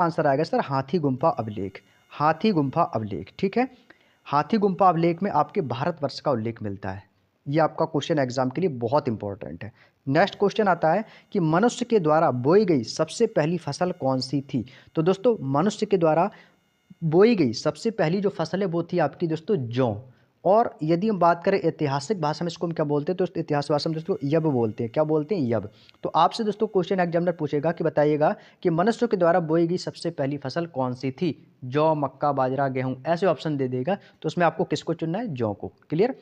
Answer आएगा sir हाथी गुम्फा अभिलेख। हाथी गुम्फा अभिलेख, ठीक है। हाथी गुम्फा अभिलेख में आपके भारतवर्ष का उल्लेख मिलता है। ये आपका क्वेश्चन एग्जाम के लिए बहुत इंपॉर्टेंट है। नेक्स्ट क्वेश्चन आता है कि मनुष्य के द्वारा बोई गई सबसे पहली फसल कौन सी थी। तो दोस्तों मनुष्य के द्वारा बोई गई सबसे पहली जो फसल है वो थी आपकी दोस्तों जौ। और यदि हम बात करें ऐतिहासिक भाषा में इसको हम क्या बोलते हैं, तो इतिहास भाषा में दोस्तों यब बोलते हैं। क्या बोलते हैं? यब। तो आपसे दोस्तों क्वेश्चन एग्जामिनर पूछेगा कि बताइएगा कि मनुष्य के द्वारा बोई गई सबसे पहली फसल कौन सी थी। जौ, मक्का, बाजरा, गेहूं, ऐसे ऑप्शन दे देगा। तो उसमें आपको किसको चुनना है? जौ को। क्लियर।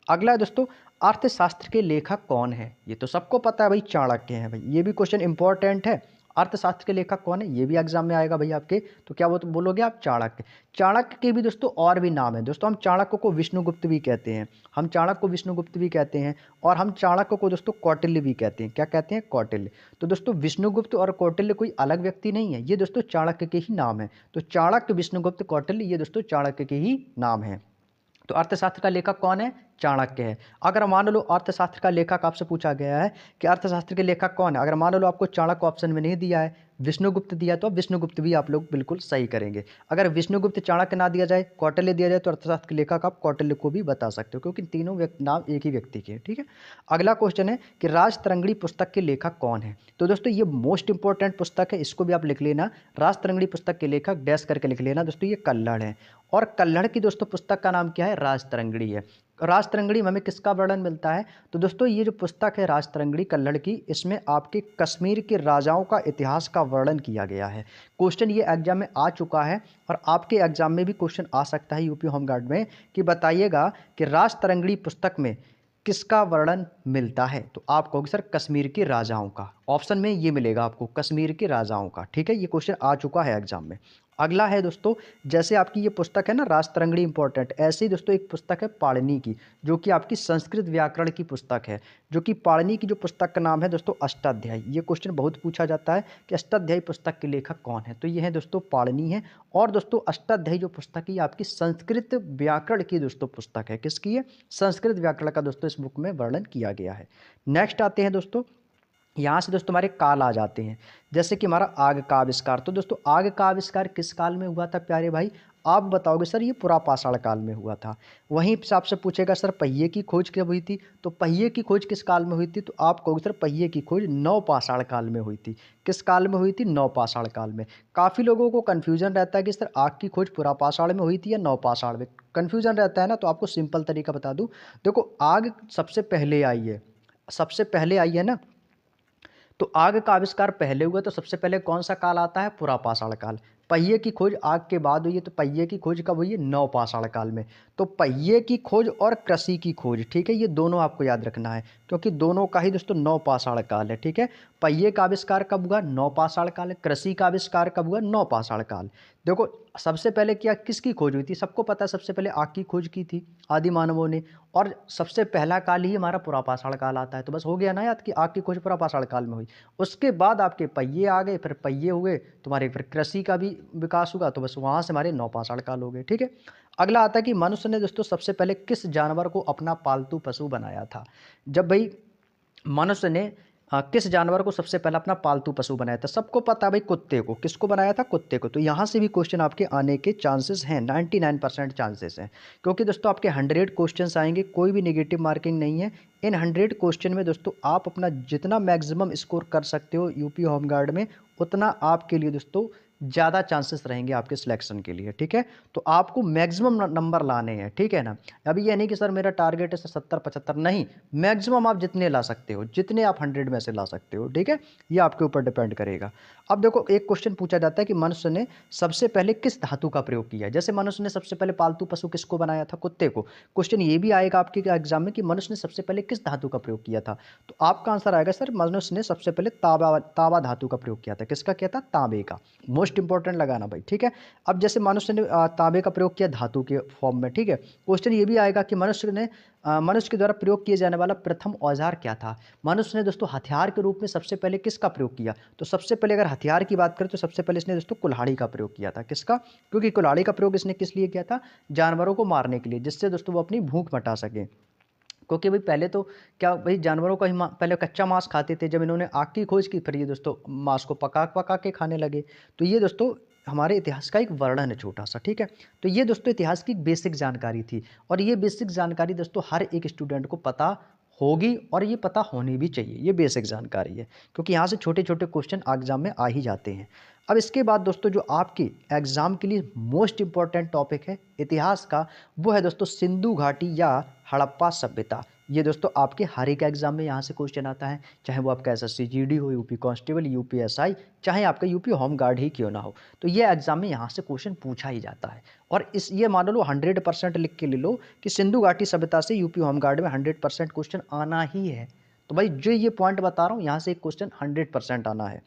अगला है दोस्तों अर्थशास्त्र के लेखक कौन है। ये तो सबको पता है भाई, चाणक्य है भाई। ये भी क्वेश्चन इंपॉर्टेंट है। अर्थशास्त्र के लेखक कौन है, ये भी एग्जाम में आएगा भाई आपके। तो क्या वो तो बोलोगे आप? चाणक्य। चाणक्य के भी दोस्तों और भी नाम है दोस्तों। हम चाणक्य को विष्णुगुप्त भी कहते हैं, हम चाणक्य को विष्णुगुप्त भी कहते हैं, और हम चाणक्य को दोस्तों कौटिल्य भी कहते हैं। क्या कहते हैं? कौटिल्य। तो दोस्तों विष्णुगुप्त और कौटिल्य कोई अलग व्यक्ति नहीं है, ये दोस्तों चाणक्य के ही नाम है। तो चाणक्य, विष्णुगुप्त, कौटिल्य, ये दोस्तों चाणक्य के ही नाम है। तो अर्थशास्त्र का लेखक कौन है? चाणक्य है। अगर मान लो अर्थशास्त्र का लेखक आपसे पूछा गया है कि अर्थशास्त्र के लेखक कौन है, अगर मान लो आपको चाणक्य ऑप्शन में नहीं दिया है, विष्णुगुप्त दिया, तो अब विष्णुगुप्त भी आप लोग बिल्कुल सही करेंगे। अगर विष्णुगुप्त, चाणक्य ना दिया जाए, कौटिल्य दिया जाए, तो अर्थशास्त्र के लेखक आप कौटिल्य को भी बता सकते हो, क्योंकि तीनों नाम एक ही व्यक्ति के हैं। ठीक है। अगला क्वेश्चन है कि राजतरंगिणी पुस्तक के लेखक कौन है। तो दोस्तों ये मोस्ट इंपॉर्टेंट पुस्तक है, इसको भी आप लिख लेना। राजतरंगिणी पुस्तक के लेखक डैश करके लिख लेना दोस्तों, ये कल्हड़ है। और कल्हड़ की दोस्तों पुस्तक का नाम क्या है? राजतरंगिणी है। राजतरंगिणी में हमें किसका वर्णन मिलता है? तो दोस्तों ये जो पुस्तक है राजतरंगिणी कल्हड़ की, इसमें आपके कश्मीर के राजाओं का इतिहास का वर्णन किया गया है। क्वेश्चन ये एग्जाम में आ चुका है, और आपके एग्जाम में भी क्वेश्चन आ सकता है यूपी होमगार्ड में, कि बताइएगा कि राजतरंगिणी पुस्तक में किसका वर्णन मिलता है। तो आप कहोगे सर कश्मीर के राजाओं का। ऑप्शन में ये मिलेगा आपको, कश्मीर के राजाओं का। ठीक है, ये क्वेश्चन आ चुका है एग्जाम में। अगला है दोस्तों, जैसे आपकी ये पुस्तक है ना राजतरंगिणी इंपॉर्टेंट, ऐसे ही दोस्तों एक पुस्तक है पाणिनि की, जो कि आपकी संस्कृत व्याकरण की पुस्तक है। जो कि पाणिनि की जो पुस्तक का नाम है दोस्तों अष्टाध्यायी। ये क्वेश्चन बहुत पूछा जाता है कि अष्टाध्यायी पुस्तक के लेखक कौन है। तो ये है दोस्तों पाणिनि है। और दोस्तों अष्टाध्यायी जो पुस्तक है आपकी संस्कृत व्याकरण की दोस्तों पुस्तक है। किसकी है? संस्कृत व्याकरण का दोस्तों इस बुक में वर्णन किया गया है। नेक्स्ट आते हैं दोस्तों, यहाँ से दोस्तों हमारे काल आ जाते हैं। जैसे कि हमारा आग का आविष्कार। तो दोस्तों आग का आविष्कार किस काल में हुआ था प्यारे भाई? आप बताओगे सर ये पुरापाषाण काल में हुआ था। वहीं से आपसे पूछेगा सर पहिए की खोज कब हुई थी। तो पहिए की खोज किस काल में हुई थी? तो आप कहोगे सर पहिए की खोज नवपाषाण काल में हुई थी। किस काल में हुई थी? नवपाषाण काल में। काफ़ी लोगों को कन्फ्यूजन रहता है कि सर आग की खोज पुरापाषाण में हुई थी या नवपाषाण में, कन्फ्यूजन रहता है ना। तो आपको सिंपल तरीका बता दूँ, देखो आग सबसे पहले आई है, सबसे पहले आई है ना। तो आग का आविष्कार पहले हुआ, तो सबसे पहले कौन सा काल आता है? पुरापाषाण काल। पहिए की खोज आग के बाद हुई है, तो पहिए की खोज कब हुई है? नवपाषाण काल में। तो पहिए की खोज और कृषि की खोज, ठीक है, ये दोनों आपको याद रखना है, क्योंकि दोनों का ही दोस्तों नवपाषाण काल है। ठीक है, पहिए का आविष्कार कब हुआ? नवपाषाण काल। कृषि का आविष्कार कब हुआ? नवपाषाण काल। देखो सबसे पहले क्या किसकी खोज हुई थी? सबको पता है सबसे पहले आग की खोज की थी आदि मानवों ने, और सबसे पहला काल ही हमारा पुरापाषाण काल आता है। तो बस हो गया ना याद कि आग की खोज पुरापाषाण काल में हुई। उसके बाद आपके पहिए आ गए, फिर पहिए हुए तुम्हारे, फिर कृषि का भी विकास हुआ, तो बस वहाँ से हमारे नवपाषाण काल हो गए। ठीक है। अगला आता है कि मनुष्य ने दोस्तों सबसे पहले किस जानवर को अपना पालतू पशु बनाया था। जब भाई मनुष्य ने किस जानवर को सबसे पहले अपना पालतू पशु बनाया था? सबको पता है भाई, कुत्ते को। किसको बनाया था? कुत्ते को। तो यहाँ से भी क्वेश्चन आपके आने के चांसेस हैं, 99% चांसेस हैं, क्योंकि दोस्तों आपके 100 क्वेश्चंस आएंगे, कोई भी नेगेटिव मार्किंग नहीं है। इन 100 क्वेश्चन में दोस्तों आप अपना जितना मैक्सिमम स्कोर कर सकते हो यूपी होमगार्ड में, उतना आपके लिए दोस्तों ज़्यादा चांसेस रहेंगे आपके सिलेक्शन के लिए। ठीक है, तो आपको मैक्सिमम नंबर लाने हैं। ठीक है ना। अभी ये नहीं कि सर मेरा टारगेट है सर 70-75, नहीं, मैक्सिमम आप जितने ला सकते हो, जितने आप 100 में से ला सकते हो। ठीक है, ये आपके ऊपर डिपेंड करेगा। अब देखो एक क्वेश्चन पूछा जाता है कि मनुष्य ने सबसे पहले किस धातु का प्रयोग किया है। जैसे मनुष्य ने सबसे पहले पालतू पशु किसको बनाया था? कुत्ते को। क्वेश्चन ये भी आएगा आपके एग्जाम में कि मनुष्य ने सबसे पहले किस धातु का प्रयोग किया था। तो आपका आंसर आएगा सर मनुष्य ने सबसे पहले तांबा धातु का प्रयोग किया था। किसका किया था? तांबे का। मोस्ट इंपॉर्टेंट लगाना भाई। ठीक है, अब जैसे मनुष्य ने तांबे का प्रयोग किया धातु के फॉर्म में। ठीक है, क्वेश्चन ये भी आएगा कि मनुष्य के द्वारा प्रयोग किए जाने वाला प्रथम औजार क्या था। मनुष्य ने दोस्तों हथियार के रूप में सबसे पहले किसका प्रयोग किया? तो सबसे पहले अगर हथियार की बात करें तो सबसे पहले इसने दोस्तों कुल्हाड़ी का प्रयोग किया था। किसका? क्योंकि कुल्हाड़ी का प्रयोग इसने किस लिए किया था? जानवरों को मारने के लिए, जिससे दोस्तों वो अपनी भूख मिटा सके। क्योंकि भाई पहले तो क्या भाई जानवरों का ही पहले कच्चा मांस खाते थे, जब इन्होंने आग की खोज की फिर ये दोस्तों मांस को पका पका के खाने लगे। तो ये दोस्तों हमारे इतिहास का एक वर्णन है छोटा सा, ठीक है। तो ये दोस्तों इतिहास की बेसिक जानकारी थी, और ये बेसिक जानकारी दोस्तों हर एक स्टूडेंट को पता होगी, और ये पता होनी भी चाहिए। ये बेसिक जानकारी है, क्योंकि यहाँ से छोटे छोटे क्वेश्चन एग्जाम में आ ही जाते हैं। अब इसके बाद दोस्तों जो आपकी एग्जाम के लिए मोस्ट इंपॉर्टेंट टॉपिक है इतिहास का, वो है दोस्तों सिंधु घाटी या हड़प्पा सभ्यता। ये दोस्तों आपके हर एक एग्जाम में यहाँ से क्वेश्चन आता है, चाहे वो आपका एसएससी जीडी हो, यूपी कांस्टेबल, यूपी एसआई, चाहे आपका यूपी होम गार्ड ही क्यों ना हो। तो ये एग्जाम में यहाँ से क्वेश्चन पूछा ही जाता है। और इस ये मान लो 100% लिख के ले लो कि सिंधु घाटी सभ्यता से यूपी होम गार्ड में 100% क्वेश्चन आना ही है। तो भाई जो ये पॉइंट बता रहा हूँ, यहाँ से एक क्वेश्चन 100% आना है।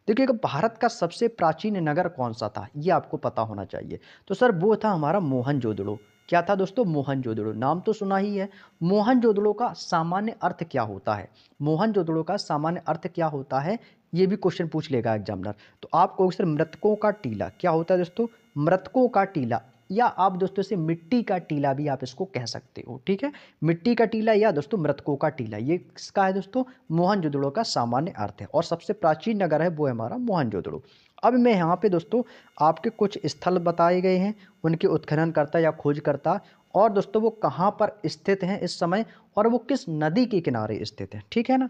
देखिएगा, भारत का सबसे प्राचीन नगर कौन सा था, ये आपको पता होना चाहिए। तो सर वो था हमारा मोहनजोदड़ो। क्या था दोस्तों? मोहनजोदड़ो। नाम तो सुना ही है। मोहनजोदड़ो का सामान्य अर्थ क्या होता है? मोहनजोदड़ो का सामान्य अर्थ क्या होता है, ये भी क्वेश्चन पूछ लेगा एग्जामिनर। तो आपको सर मृतकों का टीला क्या होता है दोस्तों? मृतकों का टीला, या आप दोस्तों से मिट्टी का टीला भी आप इसको कह सकते हो, ठीक है। मिट्टी का टीला या दोस्तों मृतकों का टीला, ये किसका है दोस्तों? मोहनजोदड़ो का सामान्य अर्थ है, और सबसे प्राचीन नगर है वो है हमारा मोहनजोदड़ो। अब मैं यहाँ पे दोस्तों आपके कुछ स्थल बताए गए हैं, उनके उत्खननकर्ता या खोजकर्ता, और दोस्तों वो कहाँ पर स्थित हैं इस समय, और वो किस नदी के किनारे स्थित हैं, ठीक है ना।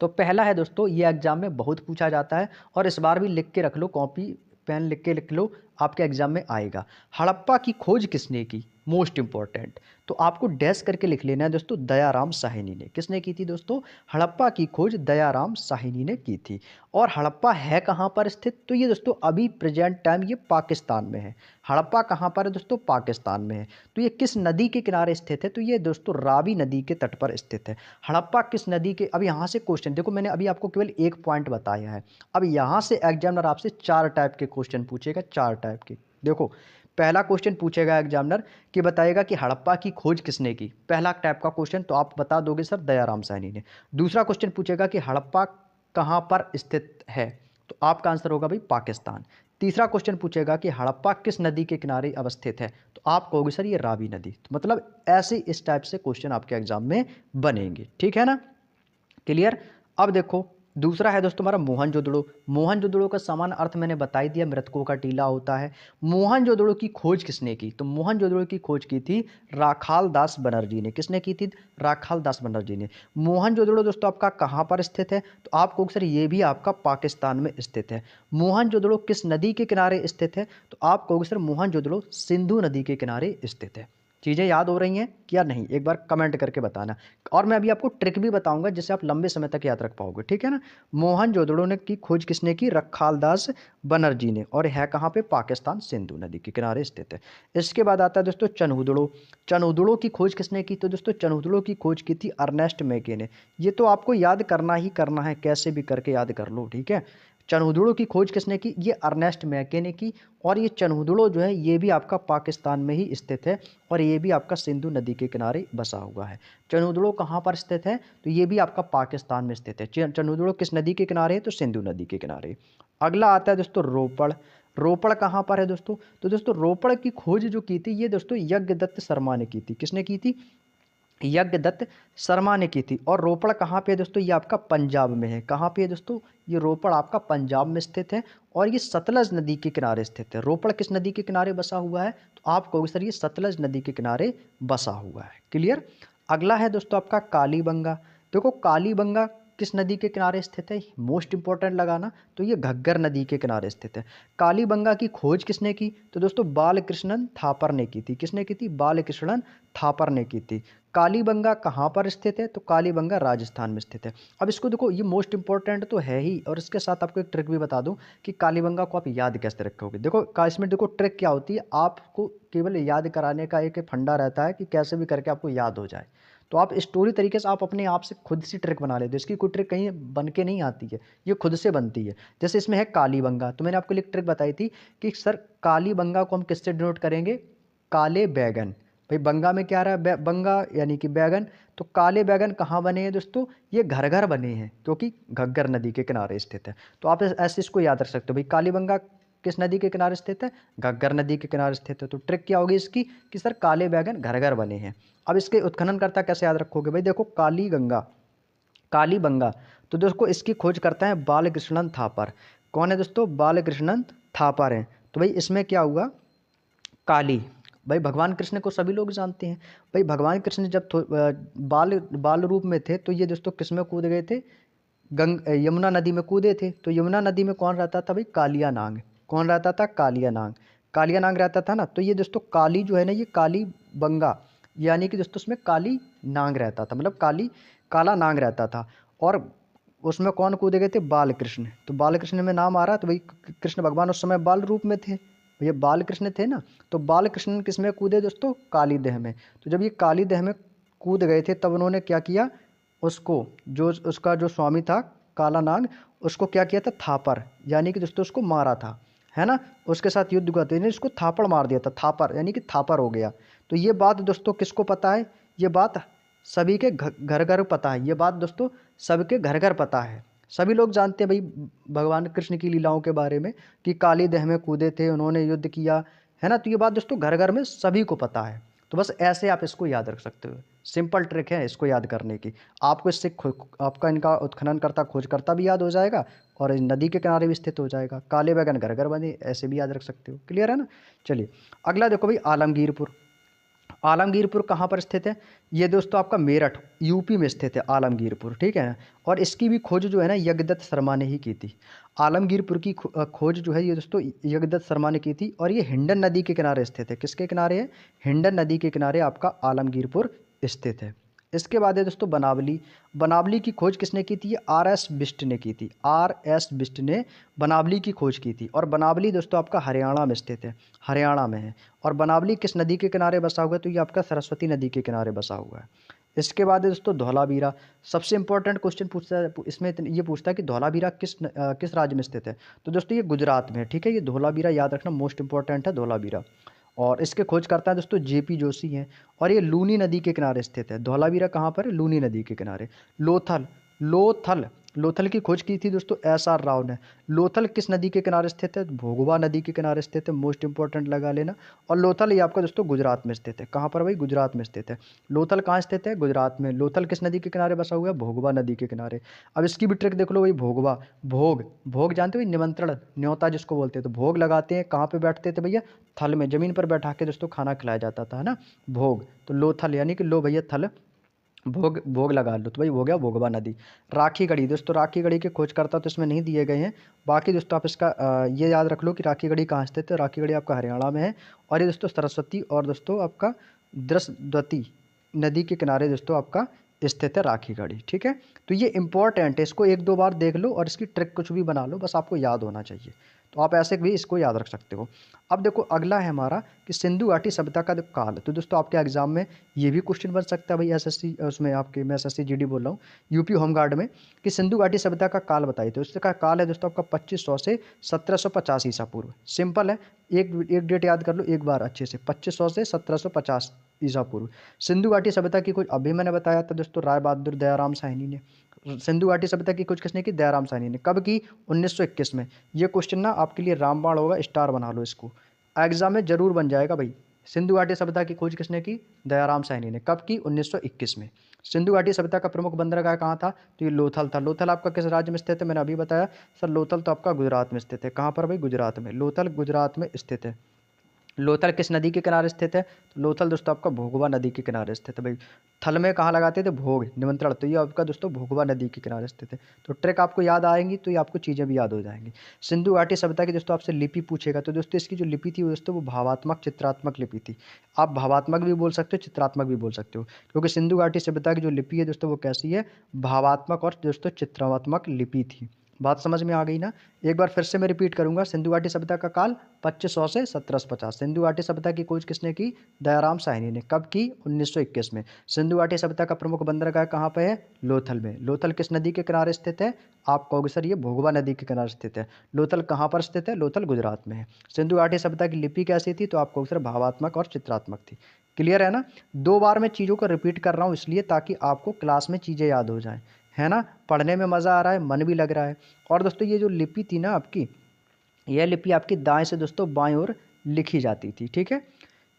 तो पहला है दोस्तों, ये एग्जाम में बहुत पूछा जाता है, और इस बार भी लिख के रख लो, कॉपी पेन लिख लो, आपके एग्जाम में आएगा। हड़प्पा की खोज किसने की? Most important. तो आपको डैश करके लिख लेना है दोस्तों, दयाराम साहनी ने। किसने की थी दोस्तों? हड़प्पा की खोज दयाराम साहनी ने की थी। और हड़प्पा है कहाँ पर स्थित? तो ये दोस्तों अभी प्रेजेंट टाइम ये पाकिस्तान में है। हड़प्पा कहाँ पर है दोस्तों? पाकिस्तान में है। तो ये किस नदी के किनारे स्थित है? तो ये दोस्तों रावी नदी के तट पर स्थित है। हड़प्पा किस नदी के, अब यहाँ से क्वेश्चन देखो, मैंने अभी आपको केवल एक पॉइंट बताया है। अब यहाँ से एग्जामिनर आपसे 4 टाइप के क्वेश्चन पूछेगा, 4 टाइप के। देखो, पहला क्वेश्चन पूछेगा एग्जामिनर कि बताएगा कि हड़प्पा की खोज किसने की। पहला टाइप का क्वेश्चन तो आप बता दोगे सर दयाराम साहनी ने। दूसरा क्वेश्चन पूछेगा कि हड़प्पा कहाँ पर स्थित है, तो आपका आंसर होगा भाई पाकिस्तान। तीसरा क्वेश्चन पूछेगा कि हड़प्पा किस नदी के किनारे अवस्थित है, तो आप कहोगे सर ये रावी नदी। तो मतलब ऐसे इस टाइप से क्वेश्चन आपके एग्जाम में बनेंगे, ठीक है ना। क्लियर। अब देखो दूसरा है दोस्तों हमारा मोहनजोदड़ो। मोहनजोदड़ो का सामान्य अर्थ मैंने बता ही दिया, मृतकों का टीला होता है। मोहनजोदड़ो की खोज किसने की? तो मोहनजोदड़ो की खोज की थी राखाल दास बनर्जी ने। किसने की थी? राखाल दास बनर्जी ने। मोहनजोदड़ो दोस्तों आपका कहाँ पर स्थित है? तो आपको सर ये भी आपका पाकिस्तान में स्थित है। मोहनजोदड़ो किस नदी के किनारे स्थित है? तो आप कहोगे सर मोहनजोदड़ो सिंधु नदी के किनारे स्थित है। चीज़ें याद हो रही हैं क्या नहीं, एक बार कमेंट करके बताना। और मैं अभी आपको ट्रिक भी बताऊंगा जिससे आप लंबे समय तक याद रख पाओगे, ठीक है ना। मोहनजोदड़ो ने की खोज किसने की? रखालदास बनर्जी ने, और है कहाँ पे? पाकिस्तान सिंधु नदी के किनारे स्थित है। इसके बाद आता है दोस्तों चनहुदड़ो। चनहुदड़ो की खोज किसने की? तो दोस्तों चनहुदड़ो की खोज की थी अर्नेस्ट मैके ने। ये तो आपको याद करना ही करना है, कैसे भी करके याद कर लो, ठीक है। चनहुदड़ो की खोज किसने की? ये अर्नेस्ट मैके ने की। और ये चनहुदड़ो जो है ये भी आपका पाकिस्तान में ही स्थित है, और ये भी आपका सिंधु नदी के किनारे बसा हुआ है। चनहुदड़ो कहाँ पर स्थित है? तो ये भी आपका पाकिस्तान में स्थित है। चनहुदड़ो किस नदी के किनारे है? तो सिंधु नदी के किनारे। अगला आता है दोस्तों रोपड़। रोपड़ कहाँ पर है दोस्तों? तो दोस्तों रोपड़ की खोज जो की थी ये दोस्तों यज्ञदत्त शर्मा ने की थी। किसने की थी? यज्ञदत्त शर्मा ने की थी। और रोपड़ कहाँ पे है दोस्तों? ये आपका पंजाब में है। कहाँ पे है दोस्तों? ये रोपड़ आपका पंजाब में स्थित है, और ये सतलज नदी के किनारे स्थित है। रोपड़ किस नदी के किनारे बसा हुआ है? तो आप कहोगे सर ये सतलज नदी के किनारे बसा हुआ है। क्लियर। अगला है दोस्तों आपका कालीबंगा। देखो कालीबंगा किस नदी के किनारे स्थित है? मोस्ट इंपॉर्टेंट लगाना, तो ये घग्गर नदी के किनारे स्थित है। कालीबंगा की खोज किसने की? तो दोस्तों बालकृष्णन थापर ने की थी। किसने की थी? बालकृष्णन थापर ने की थी। कालीबंगा कहाँ पर स्थित है? तो कालीबंगा राजस्थान में स्थित है। अब इसको देखो, ये मोस्ट इंपॉर्टेंट तो है ही, और इसके साथ आपको एक ट्रिक भी बता दूं कि कालीबंगा को आप याद कैसे रखोगे। देखो इसमें देखो ट्रिक क्या होती है, आपको केवल याद कराने का एक फंडा रहता है कि कैसे भी करके आपको याद हो जाए। तो आप स्टोरी तरीके से आप अपने आप से खुद से ट्रिक बना लेते हो। इसकी कोई ट्रिक कहीं बन के नहीं आती है, ये खुद से बनती है। जैसे इसमें है कालीबंगा, तो मैंने आपको एक ट्रिक बताई थी कि सर कालीबंगा को हम किससे डिनोट करेंगे? काले बैगन। भाई बंगा में क्या रहा है? बंगा यानी कि बैगन। तो काले बैगन कहाँ बने हैं दोस्तों? ये घर घर बने हैं, क्योंकि घग्गर नदी के किनारे स्थित है। तो आप ऐसे इसको याद रख सकते हो, भाई कालीबंगा किस नदी के किनारे स्थित है? घग्गर नदी के किनारे स्थित है। तो ट्रिक क्या होगी इसकी कि सर काले बैगन घर घर बने हैं। अब इसके उत्खननकर्ता कैसे याद रखोगे? भाई देखो कालीबंगा, तो दोस्तों इसकी खोज करता है बालकृष्णन थापर। कौन है दोस्तों? बालकृष्णन थापर हैं। तो भाई इसमें क्या हुआ? काली, भाई भगवान कृष्ण को सभी लोग जानते हैं। भाई भगवान कृष्ण जब बाल बाल रूप में थे तो ये दोस्तों किस में कूद गए थे? यमुना नदी में कूदे थे। तो यमुना नदी में कौन रहता था भाई? कालिया नाग। कौन रहता था? कालिया नाग। कालिया नाग रहता था ना। तो ये दोस्तों काली जो है ना, ये काली बंगा, यानी कि दोस्तों उसमें काली नाग रहता था, मतलब काला नाग रहता था। और उसमें कौन कूदे गए थे? बालकृष्ण। तो बालकृष्ण में नाम आ रहा है, तो भाई कृष्ण भगवान उस समय बाल रूप में थे, ये बालकृष्ण थे ना। तो बालकृष्ण किस में कूदे दोस्तों? काली देह में। तो जब ये काली देह में कूद गए थे तब उन्होंने क्या किया? उसको जो उसका जो स्वामी था काला नाग, उसको क्या किया था? थापर, यानी कि दोस्तों उसको मारा था, है ना। उसके साथ युद्ध हुआ था, यानी उसको थापड़ मार दिया था, थापर यानी कि थापर हो गया। तो ये बात दोस्तों किसको पता है? ये बात सभी के घर घर पता है। ये बात दोस्तों सबके घर घर पता है। सभी लोग जानते हैं भाई भगवान कृष्ण की लीलाओं के बारे में, कि काली देह में कूदे थे, उन्होंने युद्ध किया, है ना। तो ये बात दोस्तों घर घर में सभी को पता है। तो बस ऐसे आप इसको याद रख सकते हो। सिंपल ट्रिक है इसको याद करने की। आपको इससे आपका इनका उत्खनन करता खोज करता भी याद हो जाएगा, और नदी के किनारे भी स्थित हो जाएगा। काले बैगन घर घर बने, ऐसे भी याद रख सकते हो। क्लियर है ना। चलिए अगला देखो भाई, आलमगीरपुर। आलमगीरपुर कहाँ पर स्थित है? ये दोस्तों आपका मेरठ यूपी में स्थित है आलमगीरपुर, ठीक है। और इसकी भी खोज जो है ना यज्ञदत्त शर्मा ने ही की थी। आलमगीरपुर की खोज जो है ये दोस्तों यज्ञदत्त शर्मा ने की थी, और ये हिंडन नदी के किनारे स्थित है। किसके किनारे है? हिंडन नदी के किनारे आपका आलमगीरपुर स्थित है। इसके बाद है दोस्तों बनावली। बनावली की खोज किसने की थी? आर.एस. बिष्ट ने की थी। आर.एस. बिष्ट ने बनावली की खोज की थी। और बनावली दोस्तों आपका हरियाणा में स्थित है, हरियाणा में है। और बनावली किस नदी के किनारे बसा हुआ है? तो ये आपका सरस्वती नदी के किनारे बसा हुआ है। इसके बाद है दोस्तों धौलावीरा। सबसे इंपॉर्टेंट क्वेश्चन पूछता है इसमें, ये पूछता है कि धौलावीरा किस राज्य में स्थित है? तो दोस्तों ये गुजरात में है, ठीक है। ये धौलावीरा याद रखना, मोस्ट इंपॉर्टेंट है धौलावीरा। और इसके खोज करता है दोस्तों जेपी जोशी हैं। और ये लूनी नदी के किनारे स्थित है। धौलावीरा कहाँ पर है? लूनी नदी के किनारे। लोथल, लोथल लोथल की खोज की थी दोस्तों एस.आर. राव ने। लोथल किस नदी के किनारे स्थित है? भोगवा नदी के किनारे स्थित है, मोस्ट इंपॉर्टेंट लगा लेना। और लोथल ये आपका दोस्तों गुजरात में स्थित है। कहाँ पर भाई? गुजरात में स्थित है। लोथल कहाँ स्थित है? गुजरात में। लोथल किस नदी के किनारे बसा हुआ है? भोगवा नदी के किनारे। अब इसकी भी ट्रिक देख लो भाई, भोगवा, भोग, भोग जानते हो निमंत्रण, न्योता जिसको बोलते हैं। तो भोग लगाते हैं, कहाँ पे बैठते थे भैया? थल में, जमीन पर बैठा के दोस्तों खाना खिलाया जाता था, है ना। भोग, तो लोथल यानी कि लो भैया थल, भोग, भोग लगा लो। तो भाई हो गया भोगवा नदी। राखी गढ़ी दोस्तों, राखी गढ़ी के खोज करता तो इसमें नहीं दिए गए हैं। बाकी दोस्तों आप इसका ये याद रख लो कि राखी गढ़ी कहाँ स्थित है। राखी गढ़ी आपका हरियाणा में है। और ये दोस्तों सरस्वती और दोस्तों आपका द्रस्वती नदी के किनारे दोस्तों आपका स्थित है राखी गढ़ी, ठीक है। तो ये इंपॉर्टेंट है, इसको एक दो बार देख लो और इसकी ट्रिक कुछ भी बना लो, बस आपको याद होना चाहिए। तो आप ऐसे भी इसको याद रख सकते हो। अब देखो अगला है हमारा कि सिंधु घाटी सभ्यता का काल। तो दोस्तों आपके एग्जाम में ये भी क्वेश्चन बन सकता है भाई, एसएससी उसमें आपके, मैं एसएससी जीडी बोल रहा हूँ, यूपी होमगार्ड में, कि सिंधु घाटी सभ्यता का काल बताइए। तो इसका काल है दोस्तों आपका 2500 से 1750 ईसा पूर्व। सिंपल है, एक डेट याद कर लो एक बार अच्छे से, 2500 से 1750 ईसा पूर्व। सिंधु घाटी सभ्यता की खोज अभी मैंने बताया था दोस्तों राय बहादुर दयाराम साहनी ने। सिंधु घाटी सभ्यता की खोज किसने की? दयाराम साहनी ने। कब की? 1921 में। ये क्वेश्चन ना आपके लिए रामबाण होगा, स्टार बना लो इसको, एग्जाम में जरूर बन जाएगा भाई। सिंधु घाटी सभ्यता की खोज किसने की? दयाराम साहनी ने। कब की? 1921 में। सिंधु घाटी सभ्यता का प्रमुख बंदरगाह कहाँ था? तो ये लोथल था। लोथल आपका किस राज्य में स्थित है? मैंने अभी बताया सर, लोथल तो आपका गुजरात में स्थित है। कहाँ पर भाई? गुजरात में। लोथल गुजरात में स्थित है। लोथल किस नदी के किनारे स्थित है? तो लोथल दोस्तों आपका भोगवा नदी के किनारे स्थित है भाई। थल में कहाँ लगाते थे? भोग, निमंत्रण, तो ये आपका दोस्तों भोगवा नदी के किनारे स्थित है। तो ट्रिक आपको याद आएंगी तो ये आपको चीज़ें भी याद हो जाएंगी। सिंधु घाटी सभ्यता की दोस्तों आपसे लिपि पूछेगा, तो दोस्तों इसकी जो लिपि थी दोस्तों वो भावात्मक चित्रात्मक लिपि थी। आप भावात्मक भी बोल सकते हो, चित्रात्मक भी बोल सकते हो, क्योंकि सिंधु घाटी सभ्यता की जो लिपि है दोस्तों वो कैसी है? भावात्मक और दोस्तों चित्रात्मक लिपि थी। बात समझ में आ गई ना। एक बार फिर से मैं रिपीट करूंगा, सिंधु घाटी सभ्यता का काल 2500 से 1750। सिंधु घाटी सभ्यता की खोज किसने की? दयाराम साहनी ने। कब की? 1921 में। सिंधु घाटी सभ्यता का प्रमुख बंदरगाह कहाँ पे है? लोथल में। लोथल किस नदी के किनारे स्थित है? आप कहोगे सर ये भोगवा नदी के किनारे स्थित है। लोथल कहाँ पर स्थित है? लोथल गुजरात में है। सिंधु घाटी सभ्यता की लिपि कैसी थी? तो आप कहोगे सर भावात्मक और चित्रात्मक थी। क्लियर है ना। दो बार मैं चीज़ों को रिपीट कर रहा हूँ इसलिए ताकि आपको क्लास में चीज़ें याद हो जाएं, है ना। पढ़ने में मज़ा आ रहा है, मन भी लग रहा है। और दोस्तों ये जो लिपि थी ना आपकी, यह लिपि आपकी दाएं से दोस्तों बाएं ओर लिखी जाती थी, ठीक है।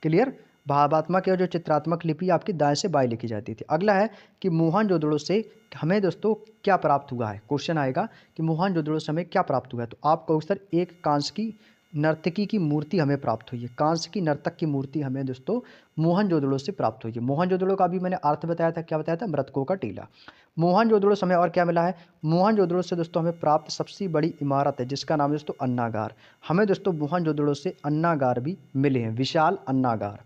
क्लियर। भावात्मक या जो चित्रात्मक लिपि आपकी दाएं से बाएं लिखी जाती थी। अगला है कि मोहनजोदड़ो से हमें दोस्तों क्या प्राप्त हुआ है। क्वेश्चन आएगा कि मोहनजोदड़ो से हमें क्या प्राप्त हुआ है, तो आप कहोगे सर एक कांस्य की नर्तकी की मूर्ति हमें प्राप्त हुई है। कांस्य की नर्तक की मूर्ति हमें दोस्तों मोहनजोदड़ो से प्राप्त हुई है। मोहनजोदड़ो का भी मैंने अर्थ बताया था, क्या बताया था, मृतकों का टीला। मोहनजोदड़ो से हमें और क्या मिला है, मोहनजोदड़ो से दोस्तों हमें प्राप्त सबसे बड़ी इमारत है जिसका नाम है दोस्तों अन्नागार। हमें दोस्तों मोहनजोदड़ो से अन्नागार भी मिले हैं, विशाल अन्नागार।